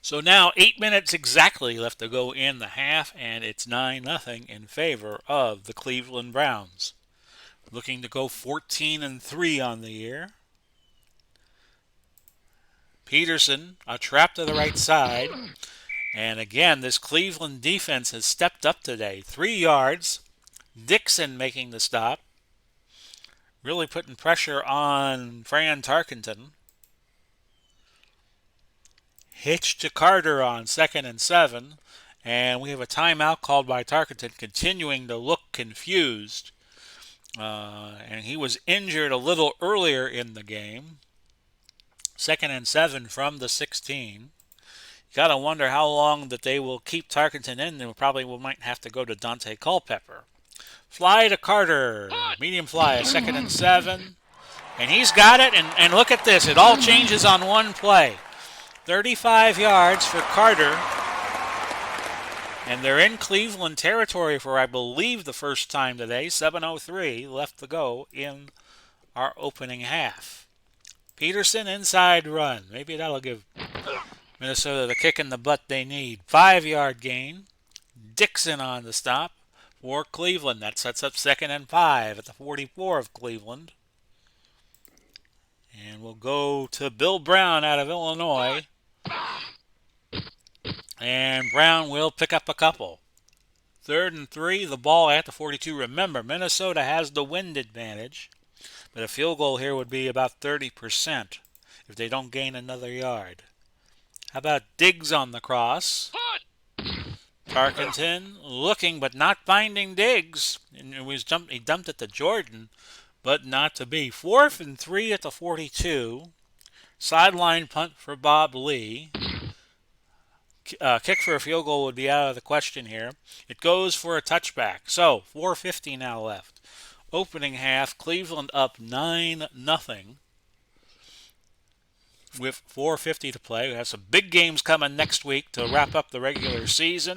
So now 8 minutes exactly left to go in the half, and it's 9-0 in favor of the Cleveland Browns. Looking to go 14-3 on the year. Peterson, a trap to the right side. And again, this Cleveland defense has stepped up today. 3 yards. Dixon making the stop. Really putting pressure on Fran Tarkenton. Hitch to Carter on 2nd and 7. And we have a timeout called by Tarkenton, continuing to look confused. And he was injured a little earlier in the game. 2nd and 7 from the 16. You got to wonder how long that they will keep Tarkenton in. They probably might have to go to Dante Culpepper. Fly to Carter. Medium fly, 2nd and 7. And he's got it, and look at this. It all changes on one play. 35 yards for Carter. And they're in Cleveland territory for, I believe, the first time today. 7:03 left to go in our opening half. Peterson inside run. Maybe that'll give Minnesota the kick in the butt they need. 5-yard gain. Dixon on the stop for Cleveland. That sets up 2nd and 5 at the 44 of Cleveland. And we'll go to Bill Brown out of Illinois. And Brown will pick up a couple. 3rd and 3, the ball at the 42. Remember, Minnesota has the wind advantage, but a field goal here would be about 30% if they don't gain another yard. How about Diggs on the cross? Tarkenton looking but not finding Diggs. And he dumped it to Jordan, but not to be. 4th and 3 at the 42. Sideline punt for Bob Lee. Kick for a field goal would be out of the question here. It goes for a touchback. So 4:50 now left. Opening half, Cleveland up 9-0 with 4:50 to play. We have some big games coming next week to wrap up the regular season.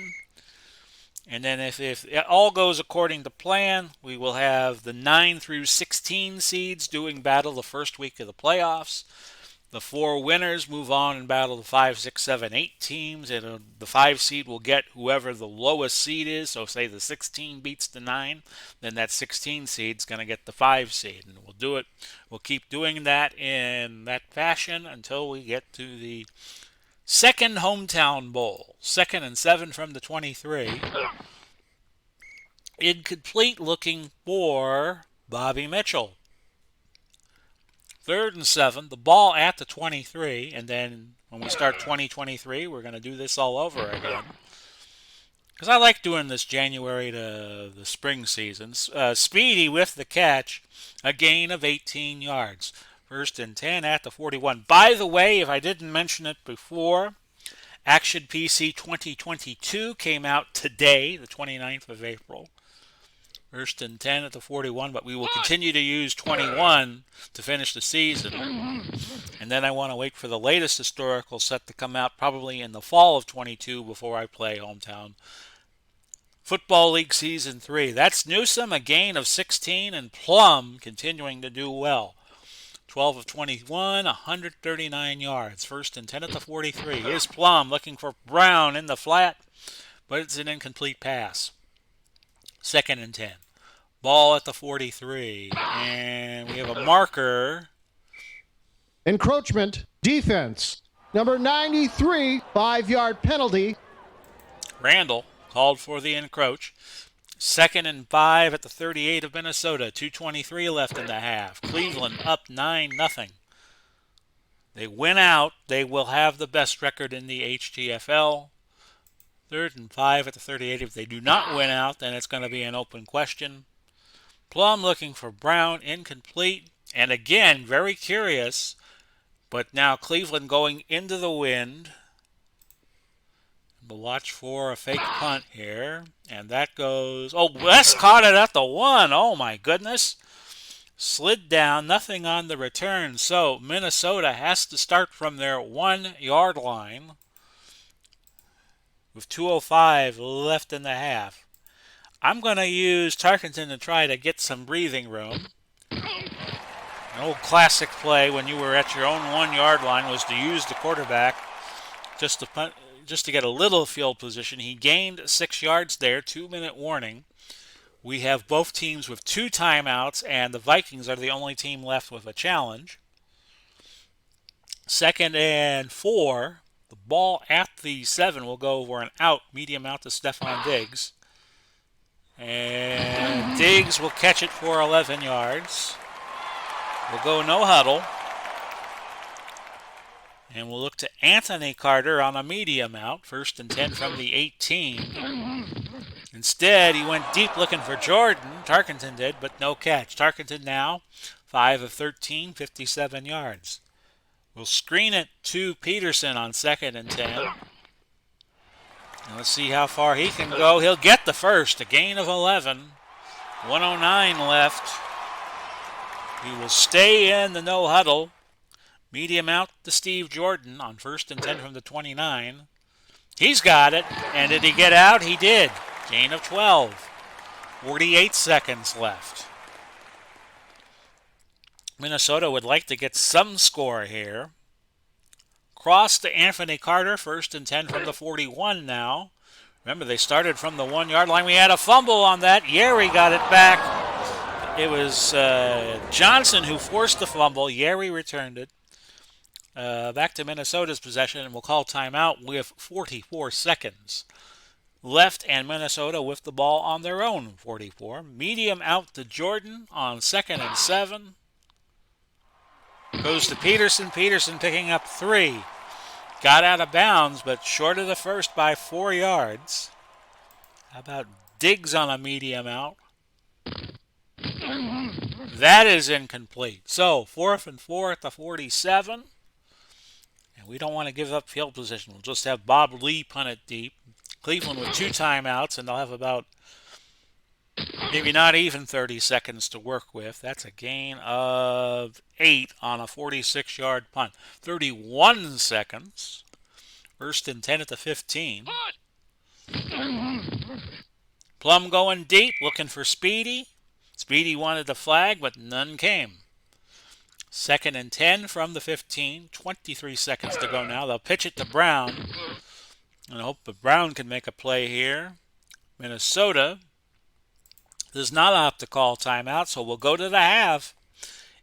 And then if it all goes according to plan, we will have the 9 through 16 seeds doing battle the first week of the playoffs. The 4 winners move on and battle the 5, 6, 7, 8 teams, and the 5 seed will get whoever the lowest seed is. So say the 16 beats the 9, then that 16 seed is going to get the 5 seed. And we'll do it. We'll keep doing that in that fashion until we get to the second hometown bowl. 2nd and 7 from the 23. Incomplete looking for Bobby Mitchell. 3rd and 7, the ball at the 23, and then when we start 2023, we're going to do this all over again. Because I like doing this January to the spring seasons. Speedy with the catch, a gain of 18 yards. 1st and 10 at the 41. By the way, if I didn't mention it before, Action PC 2022 came out today, the 29th of April. 1st and 10 at the 41, but we will continue to use 21 to finish the season. And then I want to wait for the latest historical set to come out probably in the fall of 22 before I play Hometown Football League Season 3. That's Newsom, a gain of 16, and Plum continuing to do well. 12 of 21, 139 yards. 1st and 10 at the 43. Here's Plum looking for Brown in the flat, but it's an incomplete pass. 2nd and 10. Ball at the 43. And we have a marker. Encroachment, defense. Number 93, 5-yard penalty. Randall called for the encroach. 2nd and 5 at the 38 of Minnesota. 2:23 left in the half. Cleveland up 9-0. They win out. They will have the best record in the HTFL. 3rd and 5 at the 38. If they do not win out, then it's going to be an open question. Plum looking for Brown, incomplete. And again, very curious, but now Cleveland going into the wind. We'll watch for a fake punt here. And that goes... Oh, West caught it at the 1. Oh, my goodness. Slid down, nothing on the return. So Minnesota has to start from their 1-yard line with 2:05 left in the half. I'm going to use Tarkenton to try to get some breathing room. An old classic play when you were at your own 1-yard line was to use the quarterback just to get a little field position. He gained 6 yards there, 2-minute warning. We have both teams with 2 timeouts, and the Vikings are the only team left with a challenge. 2nd and 4. The ball at the 7 will go over an out, medium out to Stephon Diggs. And Diggs will catch it for 11 yards. We'll go no huddle. And we'll look to Anthony Carter on a medium out. 1st and 10 from the 18. Instead, he went deep looking for Jordan. Tarkenton did, but no catch. Tarkenton now 5 of 13, 57 yards. We'll screen it to Peterson on 2nd and 10. And let's see how far he can go. He'll get the first, a gain of 11. 109 left. He will stay in the no huddle. Medium out to Steve Jordan on 1st and 10 from the 29. He's got it. And did he get out? He did. Gain of 12. 48 seconds left. Minnesota would like to get some score here. Cross to Anthony Carter, 1st and 10 from the 41 now. Remember, they started from the 1 yard line. We had a fumble on that. Yeri got it back. It was Johnson who forced the fumble. Yeri returned it. Back to Minnesota's possession, and we'll call timeout with 44 seconds left, and Minnesota with the ball on their own 44. Medium out to Jordan on 2nd and 7. Goes to Peterson. Peterson picking up 3. Got out of bounds, but short of the first by 4 yards. How about Diggs on a medium out? That is incomplete. So, 4th and 4 at the 47. And we don't want to give up field position. We'll just have Bob Lee punt it deep. Cleveland with 2 timeouts, and they'll have about maybe not even 30 seconds to work with. That's a gain of 8 on a 46-yard punt. 31 seconds. 1st and 10 at the 15. Plum going deep, looking for Speedy. Speedy wanted the flag, but none came. 2nd and 10 from the 15. 23 seconds to go now. They'll pitch it to Brown. And I hope that Brown can make a play here. Minnesota does not opt to call timeout, so we'll go to the half.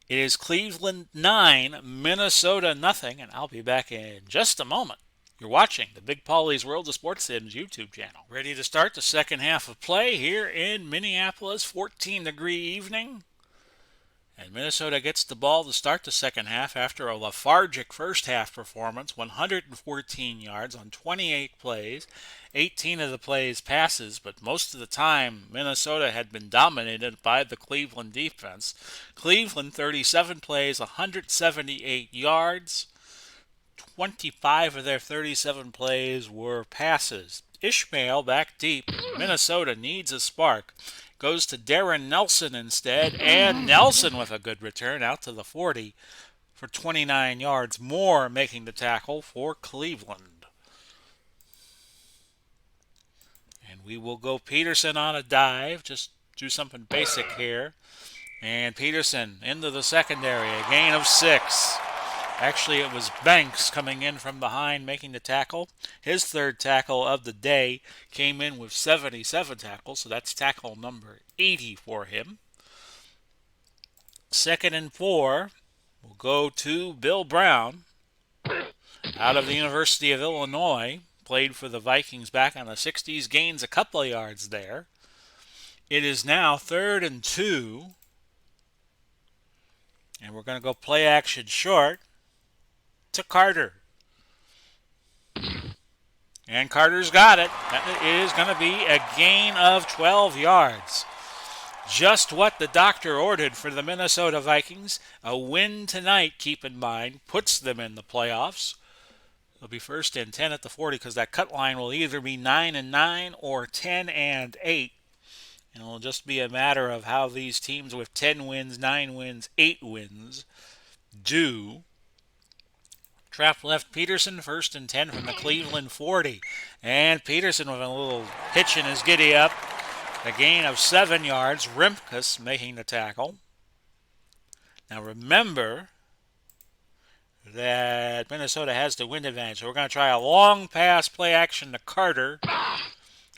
It is Cleveland 9, Minnesota nothing, and I'll be back in just a moment. You're watching the Big Paulie's World of Sports Sims YouTube channel. Ready to start the second half of play here in Minneapolis. 14-degree evening. And Minnesota gets the ball to start the second half after a lethargic first half performance. 114 yards on 28 plays. 18 of the plays passes, but most of the time Minnesota had been dominated by the Cleveland defense. Cleveland 37 plays, 178 yards. 25 of their 37 plays were passes. Ishmael back deep. Minnesota needs a spark. Goes to Darren Nelson instead, and Nelson with a good return out to the 40 for 29 yards. Moore making the tackle for Cleveland. And we will go Peterson on a dive. Just do something basic here. And Peterson into the secondary. A gain of 6. Actually, it was Banks coming in from behind making the tackle. His 3rd tackle of the day came in with 77 tackles, so that's tackle number 80 for him. 2nd and 4 will go to Bill Brown out of the University of Illinois. Played for the Vikings back in the 60s, gains a couple of yards there. It is now 3rd and 2. And we're going to go play action short to Carter. And Carter's got it. It is going to be a gain of 12 yards. Just what the doctor ordered for the Minnesota Vikings. A win tonight, keep in mind, puts them in the playoffs. It'll be 1st and 10 at the 40 because that cut line will either be 9-9 or 10-8. And it'll just be a matter of how these teams with 10 wins, 9 wins, 8 wins do. Trap left Peterson, 1st and 10 from the Cleveland 40. And Peterson with a little hitch in his giddy up. A gain of 7 yards. Rimkus making the tackle. Now remember that Minnesota has the wind advantage. So we're going to try a long pass play action to Carter.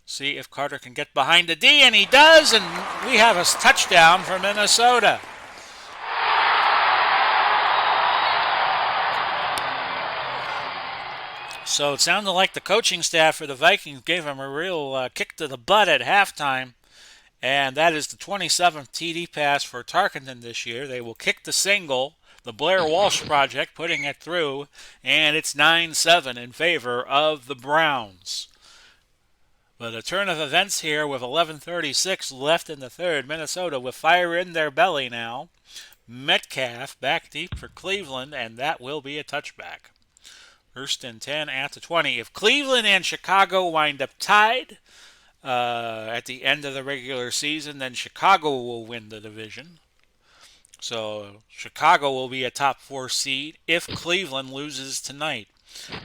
See if Carter can get behind the D, and he does, and we have a touchdown for Minnesota. So it sounded like the coaching staff for the Vikings gave him a real kick to the butt at halftime. And that is the 27th TD pass for Tarkenton this year. They will kick the single, the Blair Walsh Project putting it through, and it's 9-7 in favor of the Browns. But a turn of events here with 11:36 left in the third. Minnesota with fire in their belly now. Metcalf back deep for Cleveland, and that will be a touchback. 1st and 10 at the 20. If Cleveland and Chicago wind up tied at the end of the regular season, then Chicago will win the division. So Chicago will be a top 4 seed if Cleveland loses tonight.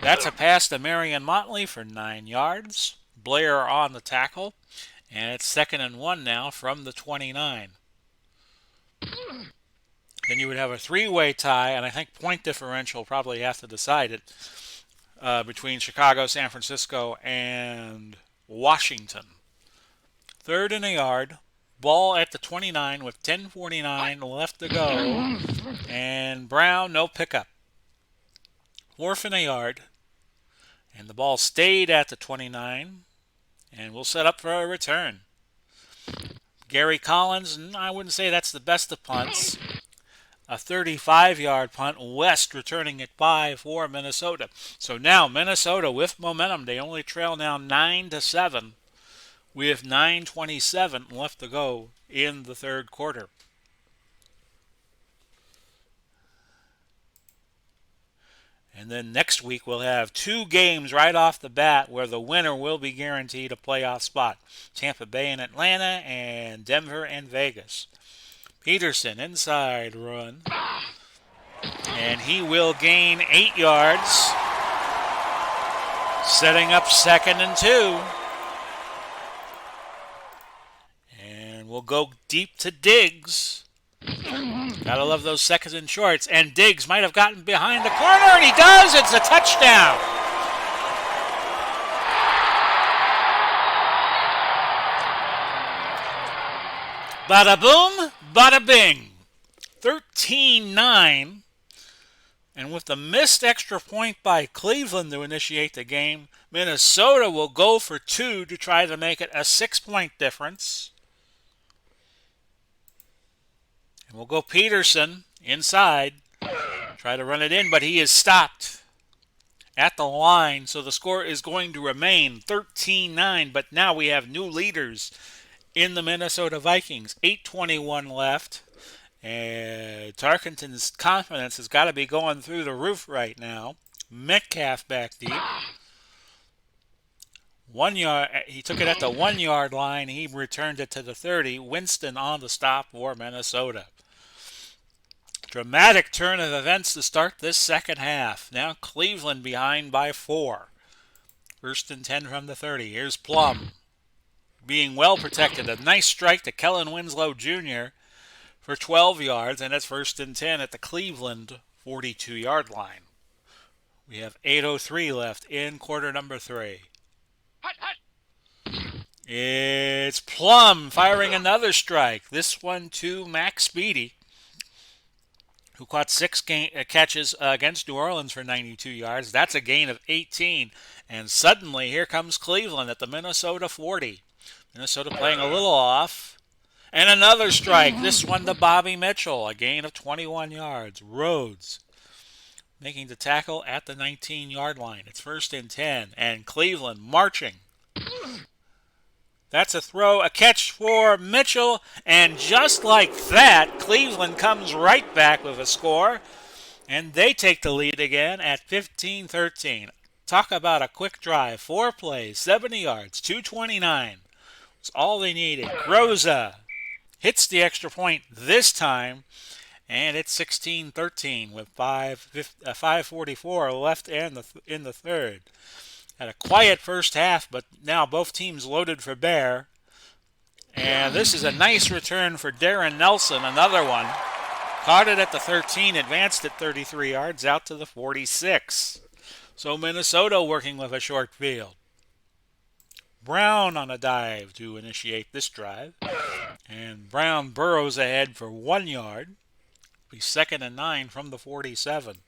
That's a pass to Marion Motley for 9 yards. Blair on the tackle. And it's 2nd and 1 now from the 29. Then you would have a three-way tie, and I think point differential probably have to decide it between Chicago, San Francisco, and Washington. 3rd and a yard. Ball at the 29 with 10:49 left to go. And Brown, no pickup. 4th and a yard. And the ball stayed at the 29. And we'll set up for a return. Gary Collins, I wouldn't say that's the best of punts. A 35-yard punt. West returning it by for Minnesota. So now Minnesota with momentum. They only trail now 9-7 with 9:27 left to go in the third quarter. And then next week we'll have 2 games right off the bat where the winner will be guaranteed a playoff spot. Tampa Bay and Atlanta, and Denver and Vegas. Peterson inside run. And he will gain 8 yards. Setting up 2nd and 2. And we'll go deep to Diggs. Gotta love those 2nd and shorts. And Diggs might have gotten behind the corner, and he does. It's a touchdown. Bada boom, bada bing. 13-9. And with the missed extra point by Cleveland to initiate the game, Minnesota will go for 2 to try to make it a 6-point difference. And we'll go Peterson inside. Try to run it in, but he is stopped at the line. So the score is going to remain 13-9. But now we have new leaders in the Minnesota Vikings. 8:21 left. And Tarkenton's confidence has got to be going through the roof right now. Metcalf back deep. 1 yard. He took it at the 1 yard line. He returned it to the 30. Winston on the stop for Minnesota. Dramatic turn of events to start this second half. Now Cleveland behind by 4. 1st and 10 from the 30. Here's Plum being well protected. A nice strike to Kellen Winslow Jr. for 12 yards, and it's 1st and 10 at the Cleveland 42-yard line. We have 8:03 left in quarter number 3. It's Plum firing another strike. This one to Max Speedy, who caught 6 catches against New Orleans for 92 yards. That's a gain of 18. And suddenly, here comes Cleveland at the Minnesota 40. Minnesota playing a little off. And another strike. This one to Bobby Mitchell. A gain of 21 yards. Rhodes making the tackle at the 19-yard line. It's 1st and 10. And Cleveland marching. That's a throw, a catch for Mitchell, and just like that, Cleveland comes right back with a score, and they take the lead again at 15-13. Talk about a quick drive. 4 plays, 70 yards, 2:29. It's all they needed. Groza hits the extra point this time, and it's 16-13 with 5:44 left in the third. Had a quiet first half, but now both teams loaded for bear. And this is a nice return for Darren Nelson, another one. Caught it at the 13, advanced it 33 yards out to the 46. So Minnesota working with a short field. Brown on a dive to initiate this drive. And Brown burrows ahead for 1 yard. Be 2nd and 9 from the 47.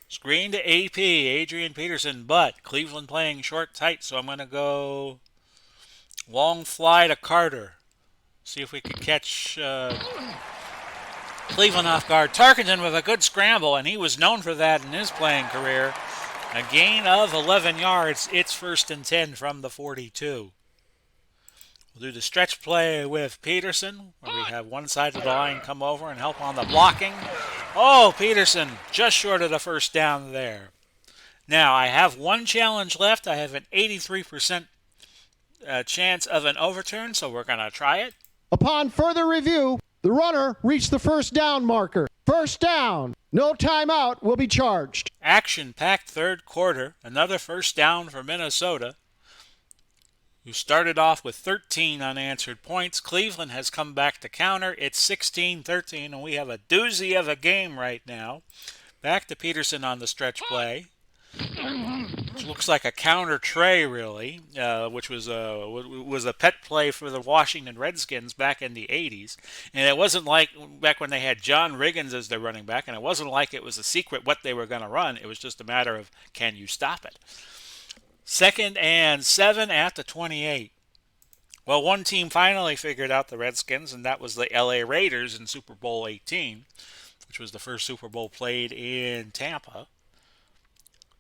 Screen to AP, Adrian Peterson, but Cleveland playing short tight, so I'm going to go long fly to Carter. See if we can catch Cleveland off guard. Tarkenton with a good scramble, and he was known for that in his playing career. A gain of 11 yards. It's 1st and 10 from the 42. We'll do the stretch play with Peterson, where we have one side of the line come over and help on the blocking. Oh, Peterson just short of the first down there. Now, I have one challenge left. I have an 83% chance of an overturn, so we're going to try it. Upon further review, The runner reached the first down marker. First down. No timeout will be charged. Action-packed third quarter. Another first down for Minnesota, who started off with 13 unanswered points. Cleveland has come back to counter. It's 16-13, and we have a doozy of a game right now. Back to Peterson on the stretch play. Which looks like a counter tray, really, which was a pet play for the Washington Redskins back in the 80s. And it wasn't like back when they had John Riggins as their running back, and it wasn't like it was a secret what they were going to run. It was just a matter of, can you stop it? 2nd and 7 at the 28. Well, one team finally figured out the Redskins, and that was the LA Raiders in Super Bowl 18, which was the first Super Bowl played in Tampa.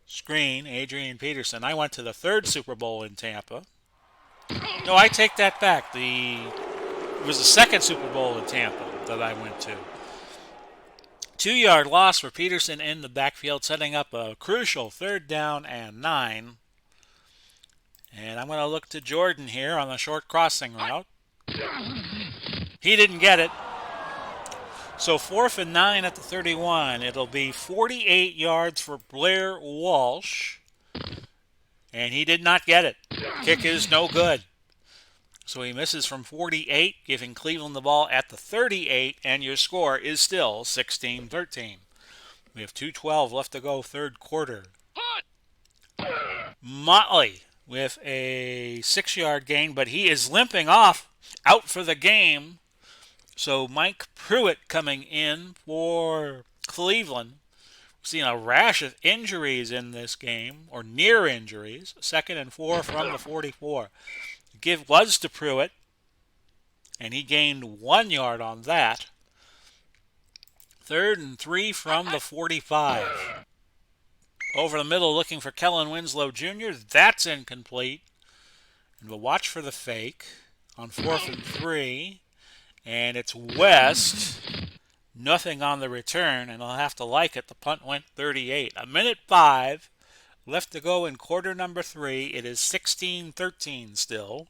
Screen, Adrian Peterson. I went to the third Super Bowl in Tampa. No, I take that back. It was the second Super Bowl in Tampa that I went to. 2-yard loss for Peterson in the backfield, setting up a crucial 3rd down and 9. And I'm going to look to Jordan here on the short crossing route. He didn't get it. So 4th and 9 at the 31. It'll be 48 yards for Blair Walsh. And he did not get it. Kick is no good. So he misses from 48, giving Cleveland the ball at the 38, and your score is still 16-13. We have 2:12 left to go, third quarter. Motley with a 6-yard gain, but he is limping off, out for the game. So Mike Pruitt coming in for Cleveland. We've seen a rash of injuries in this game, or near injuries. 2nd and 4 from the 44. The give was to Pruitt, and he gained 1 yard on that. 3rd and 3 from the 45. Over the middle looking for Kellen Winslow Jr. That's incomplete. And we'll watch for the fake on 4th and 3. And it's West. Nothing on the return, and I'll have to like it. The punt went 38. 1:05 left to go in quarter number 3. It is 16-13 still.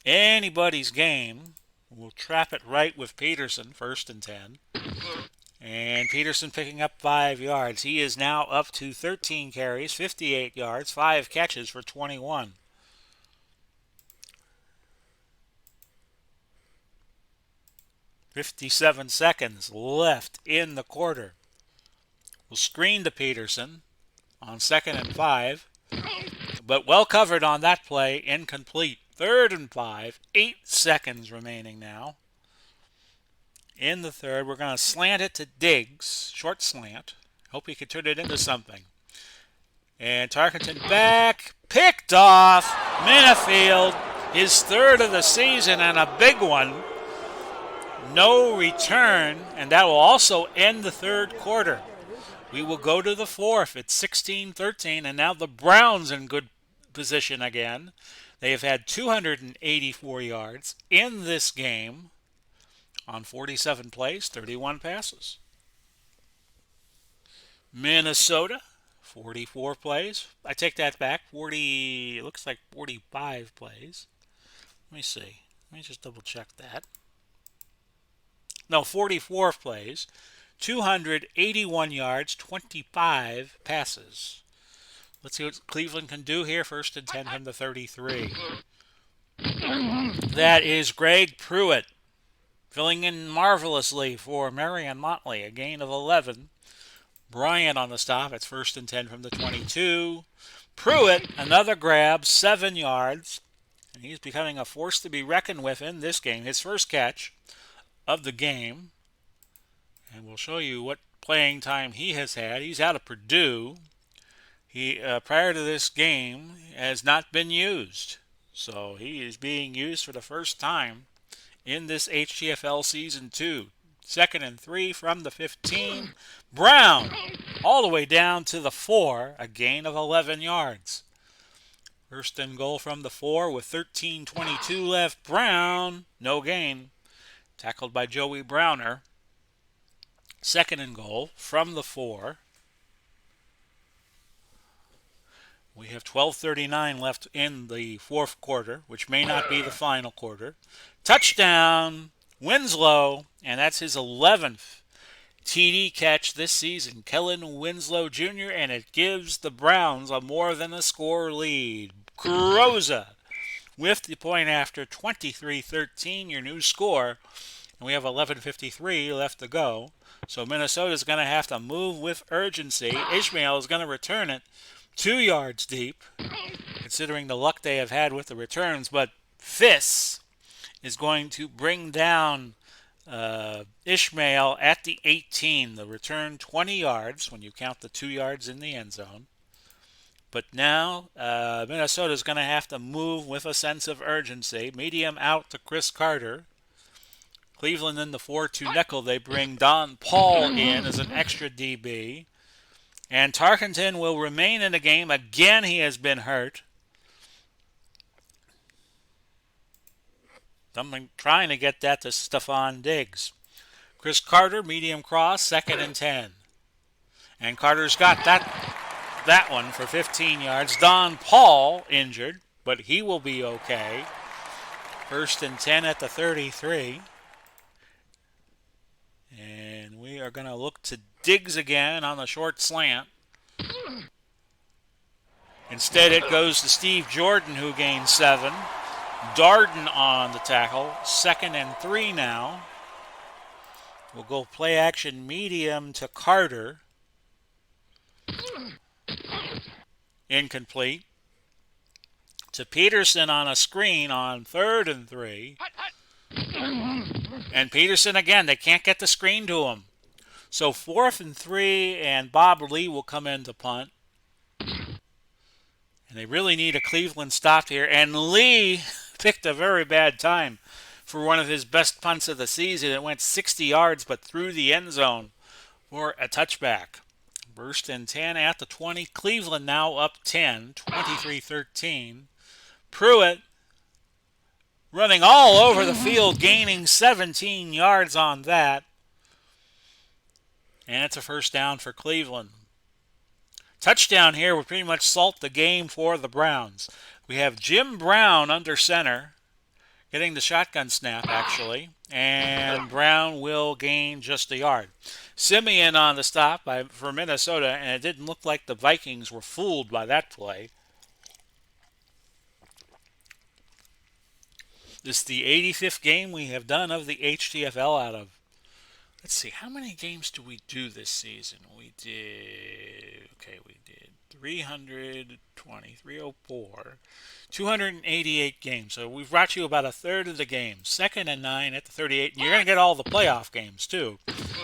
Anybody's game. We'll trap it right with Peterson, 1st and 10. And Peterson picking up 5 yards. He is now up to 13 carries, 58 yards, 5 catches for 21. 57 seconds left in the quarter. We'll screen to Peterson on 2nd and 5, but well covered on that play, incomplete. 3rd and 5, 8 seconds remaining now. In the third, we're going to slant it to Diggs, short slant. Hope he can turn it into something. And Tarkenton back, picked off. Minifield, his 3rd of the season and a big one. No return, and that will also end the third quarter. We will go to the 4th. It's 16-13, and now the Browns in good position again. They have had 284 yards in this game on 47 plays, 31 passes. Minnesota, 44 plays. I take that back. It looks like 45 plays. Let me see. Let me just double check that. No, 44 plays, 281 yards, 25 passes. Let's see what Cleveland can do here. 1st and 10 from the 33. That is Greg Pruitt filling in marvelously for Marion Motley. A gain of 11. Bryant on the stop. It's 1st and 10 from the 22. Pruitt, another grab, 7 yards. And he's becoming a force to be reckoned with in this game. His first catch of the game, and we'll show you what playing time he has had. He's out of Purdue. He prior to this game has not been used, so he is being used for the first time in this HTFL season 2. 2nd and 3 from the 15. Brown all the way down to the 4, a gain of 11 yards. 1st and goal from the 4 with 13:22 left. Brown, no gain. Tackled by Joey Browner. 2nd and goal from the 4. We have 12:39 left in the 4th quarter, which may not be the final quarter. Touchdown, Winslow, and that's his 11th TD catch this season. Kellen Winslow Jr., and it gives the Browns a more than a score lead. Croza with the point after 23-13, your new score. And we have 11:53 left to go. So Minnesota's going to have to move with urgency. Ishmael is going to return it 2 yards deep, considering the luck they have had with the returns. But Fiss is going to bring down Ishmael at the 18. The return 20 yards when you count the 2 yards in the end zone. But now Minnesota is going to have to move with a sense of urgency. Medium out to Chris Carter. Cleveland in the 4-2 nickel. They bring Don Paul in as an extra DB. And Tarkenton will remain in the game. Again, he has been hurt. Something trying to get that to Stephon Diggs. Chris Carter, medium cross, 2nd and 10. And Carter's got that one for 15 yards. Don Paul injured, but he will be okay. 1st and 10 at the 33. And we are going to look to Diggs again on the short slant. Instead, it goes to Steve Jordan, who gains 7. Darden on the tackle. 2nd and 3 now. We'll go play action medium to Carter. Incomplete. To Peterson on a screen on 3rd and 3. And Peterson again, they can't get the screen to him. So 4th and 3, and Bob Lee will come in to punt. And they really need a Cleveland stop here. And Lee picked a very bad time for one of his best punts of the season. It went 60 yards, but through the end zone for a touchback. 1st and 10 at the 20. Cleveland now up 10, 23-13. Pruitt running all over the field, gaining 17 yards on that. And it's a 1st down for Cleveland. Touchdown here would pretty much salt the game for the Browns. We have Jim Brown under center, getting the shotgun snap actually, and Brown will gain just a yard. Simeon on the stop for Minnesota, and it didn't look like the Vikings were fooled by that play. This is the 85th game we have done of the HTFL out of. Let's see, how many games do we do this season? We did 320, 304, 288 games. So we've brought you about a third of the games. 2nd and 9 at the 38. And you're going to get all the playoff games, too.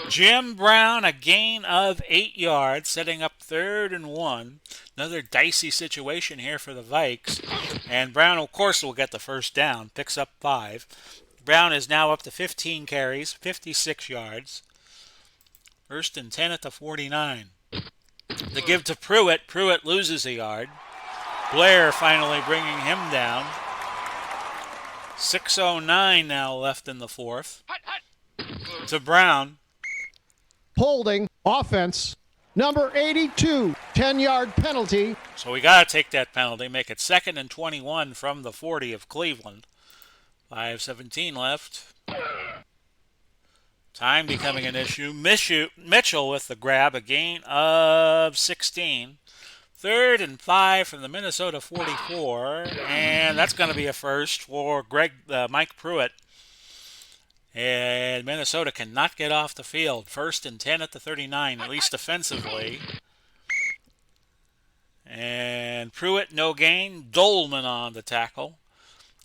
Jim Brown, a gain of 8 yards, setting up 3rd and 1. Another dicey situation here for the Vikes. And Brown, of course, will get the 1st down. Picks up 5. Brown is now up to 15 carries, 56 yards. 1st and 10 at the 49. The give to Pruitt. Pruitt loses a yard. Blair finally bringing him down. 6:09 now left in the 4th. To Brown. Holding, offense, number 82, 10-yard penalty. So we got to take that penalty, make it 2nd and 21 from the 40 of Cleveland. 5:17 left. Time becoming an issue. Mitchell with the grab, a gain of 16. 3rd and 5 from the Minnesota 44, and that's going to be a first for Mike Pruitt. And Minnesota cannot get off the field. 1st and 10 at the 39, at least offensively. And Pruitt, no gain. Dolman on the tackle.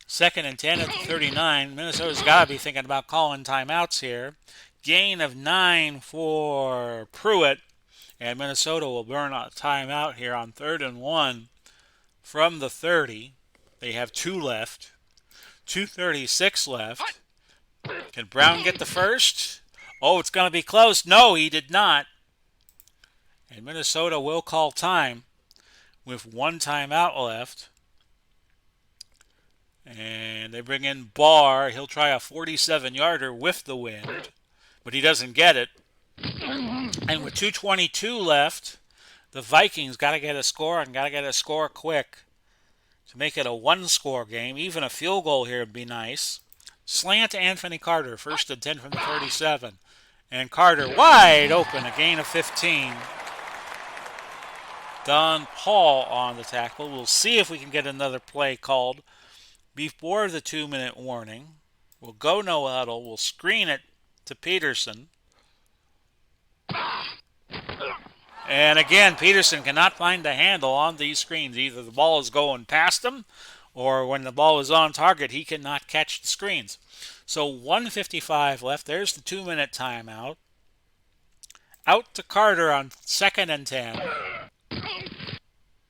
2nd and 10 at the 39. Minnesota's got to be thinking about calling timeouts here. Gain of 9 for Pruitt. And Minnesota will burn a timeout here on 3rd and 1 from the 30. They have 2 left. 2:36 left. Can Brown get the first? Oh, it's going to be close. No, he did not. And Minnesota will call time with 1 timeout left. And they bring in Barr. He'll try a 47-yarder with the wind, but he doesn't get it. And with 2:22 left, the Vikings got to get a score and got to get a score quick to make it a 1-score game. Even a field goal here would be nice. Slant to Anthony Carter, first and 10 from the 37. And Carter wide open, a gain of 15. Don Paul on the tackle. We'll see if we can get another play called before the 2-minute warning. We'll go no huddle. We'll screen it to Peterson. And again, Peterson cannot find a handle on these screens. Either the ball is going past him, or when the ball is on target, he cannot catch the screens. So 1:55 left. There's the 2-minute timeout. Out to Carter on 2nd and 10.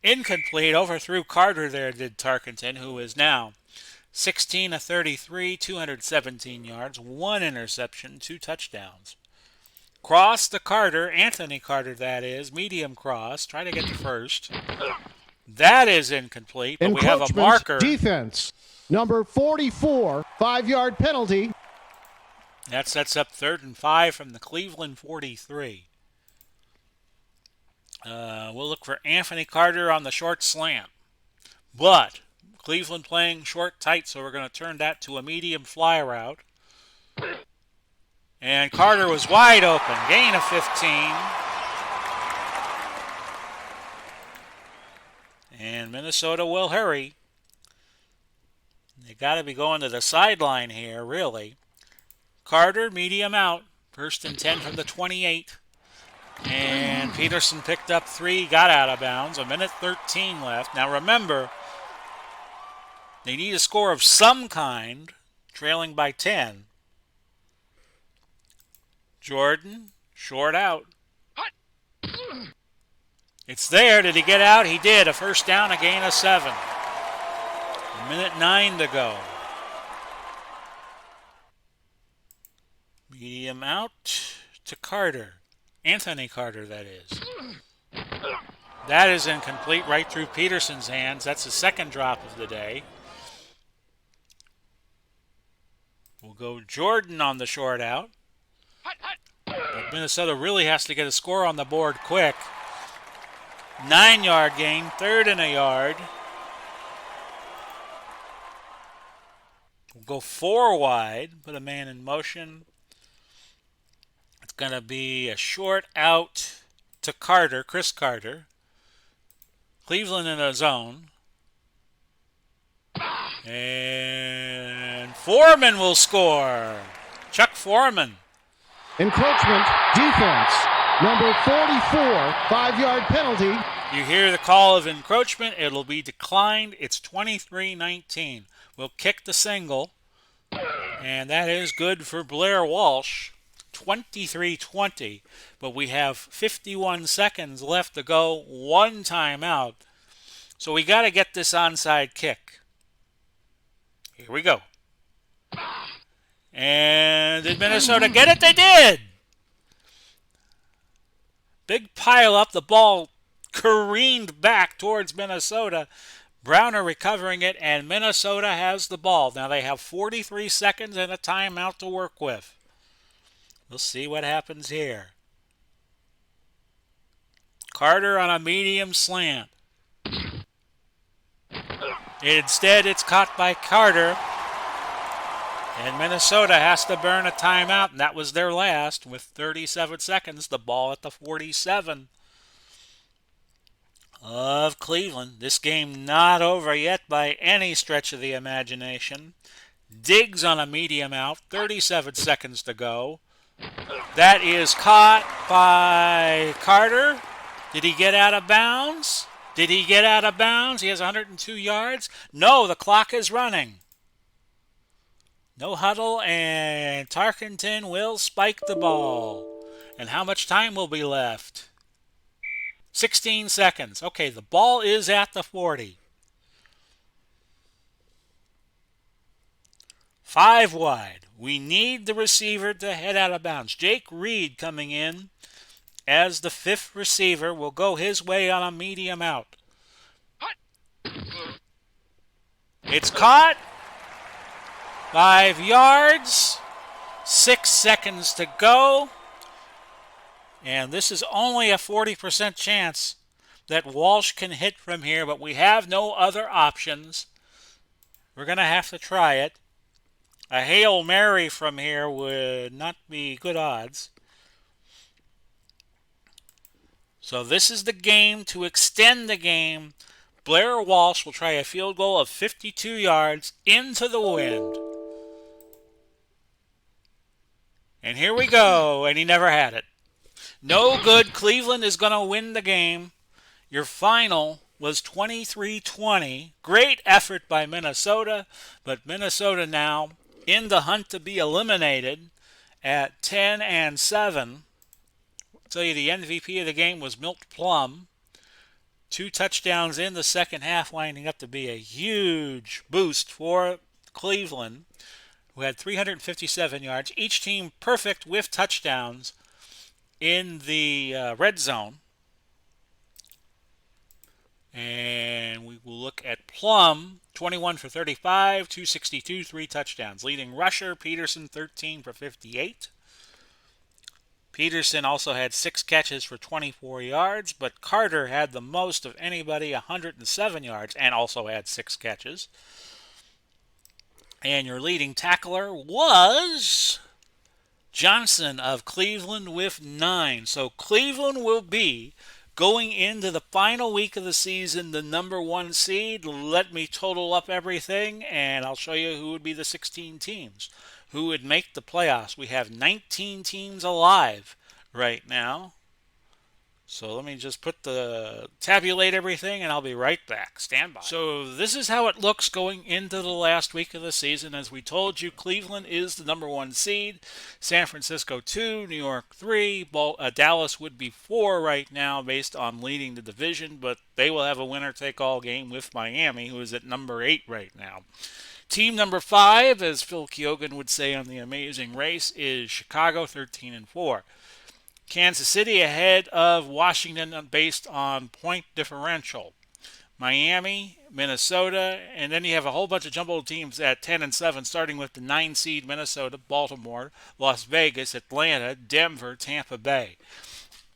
Incomplete. Overthrew Carter there, did Tarkenton, who is now 16 of 33, 217 yards, 1 interception, 2 touchdowns. Cross to Carter, Anthony Carter that is, medium cross, try to get the first. That is incomplete, but we have a marker. Defense, number 44, 5-yard penalty. That sets up 3rd and 5 from the Cleveland 43. We'll look for Anthony Carter on the short slant. But Cleveland playing short tight, so we're going to turn that to a medium fly route. And Carter was wide open. Gain of 15. And Minnesota will hurry. They got to be going to the sideline here, really. Carter, medium out. 1st and 10 from the 28. And Peterson picked up 3, got out of bounds. 1:13 left. Now remember, they need a score of some kind, trailing by 10. Jordan, short out. It's there. Did he get out? He did. A first down, a gain of 7. 1:09 to go. Medium out to Carter. Anthony Carter, that is. That is incomplete, right through Peterson's hands. That's the 2nd drop of the day. We'll go Jordan on the short out. But Minnesota really has to get a score on the board quick. 9-yard gain, 3rd and a yard. We'll go 4 wide, put a man in motion. It's going to be a short out to Carter, Chris Carter. Cleveland in a zone. And Foreman will score. Chuck Foreman. Encroachment, defense, number 44, 5-yard penalty. You hear the call of encroachment. It'll be declined. It's 23-19. We'll kick the single. And that is good for Blair Walsh. 23-20. But we have 51 seconds left to go. 1 timeout. So we got to get this onside kick. Here we go. And did Minnesota get it? They did! Big pile up. The ball careened back towards Minnesota. Browner recovering it, and Minnesota has the ball. Now they have 43 seconds and a timeout to work with. We'll see what happens here. Carter on a medium slant. Instead, it's caught by Carter. And Minnesota has to burn a timeout, and that was their last with 37 seconds. The ball at the 47 of Cleveland. This game not over yet by any stretch of the imagination. Diggs on a medium out, 37 seconds to go. That is caught by Carter. Did he get out of bounds? Did he get out of bounds? He has 102 yards. No, the clock is running. No huddle, and Tarkenton will spike the ball. And how much time will be left? 16 seconds. Okay, the ball is at the 40. 5 wide. We need the receiver to head out of bounds. Jake Reed coming in as the 5th receiver will go his way on a medium out. It's caught. 5 yards. 6 seconds to go. And this is only a 40% chance that Walsh can hit from here, but we have no other options. We're going to have to try it. A Hail Mary from here would not be good odds. So this is the game to extend the game. Blair Walsh will try a field goal of 52 yards into the wind. And here we go. And he never had it. No good. Cleveland is going to win the game. Your final was 23-20. Great effort by Minnesota, but Minnesota now in the hunt to be eliminated at 10-7. I'll tell you the MVP of the game was Milt Plum. 2 touchdowns in the second half, winding up to be a huge boost for Cleveland, who had 357 yards. Each team perfect with touchdowns in the red zone. And we will look at Plum, 21 for 35, 262, 3 touchdowns. Leading rusher, Peterson, 13 for 58. Peterson also had 6 catches for 24 yards, but Carter had the most of anybody, 107 yards, and also had 6 catches. And your leading tackler was Johnson of Cleveland with 9. So Cleveland will be going into the final week of the season the number 1 seed. Let me total up everything, and I'll show you who would be the 16 teams who would make the playoffs. We have 19 teams alive right now. So let me just tabulate everything, and I'll be right back. Stand by. So this is how it looks going into the last week of the season. As we told you, Cleveland is the number 1 seed. San Francisco 2, New York 3. Dallas would be 4 right now based on leading the division, but they will have a winner-take-all game with Miami, who is at number 8 right now. Team number 5, as Phil Keoghan would say on The Amazing Race, is Chicago, 13-4. Kansas City ahead of Washington based on point differential. Miami, Minnesota, and then you have a whole bunch of jumbled teams at 10-7, starting with the 9 seed Minnesota, Baltimore, Las Vegas, Atlanta, Denver, Tampa Bay.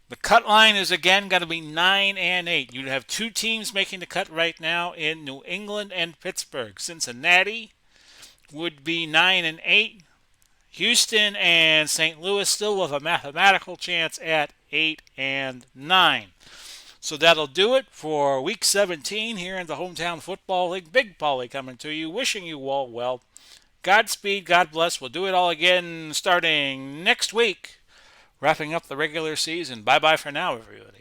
The cut line is again going to be 9-8. You'd have 2 teams making the cut right now in New England and Pittsburgh. Cincinnati would be 9-8. Houston and St. Louis still with a mathematical chance at 8-9. So that'll do it for Week 17 here in the Hometown Football League. Big Paulie coming to you, wishing you all well. Godspeed, God bless. We'll do it all again starting next week, wrapping up the regular season. Bye-bye for now, everybody.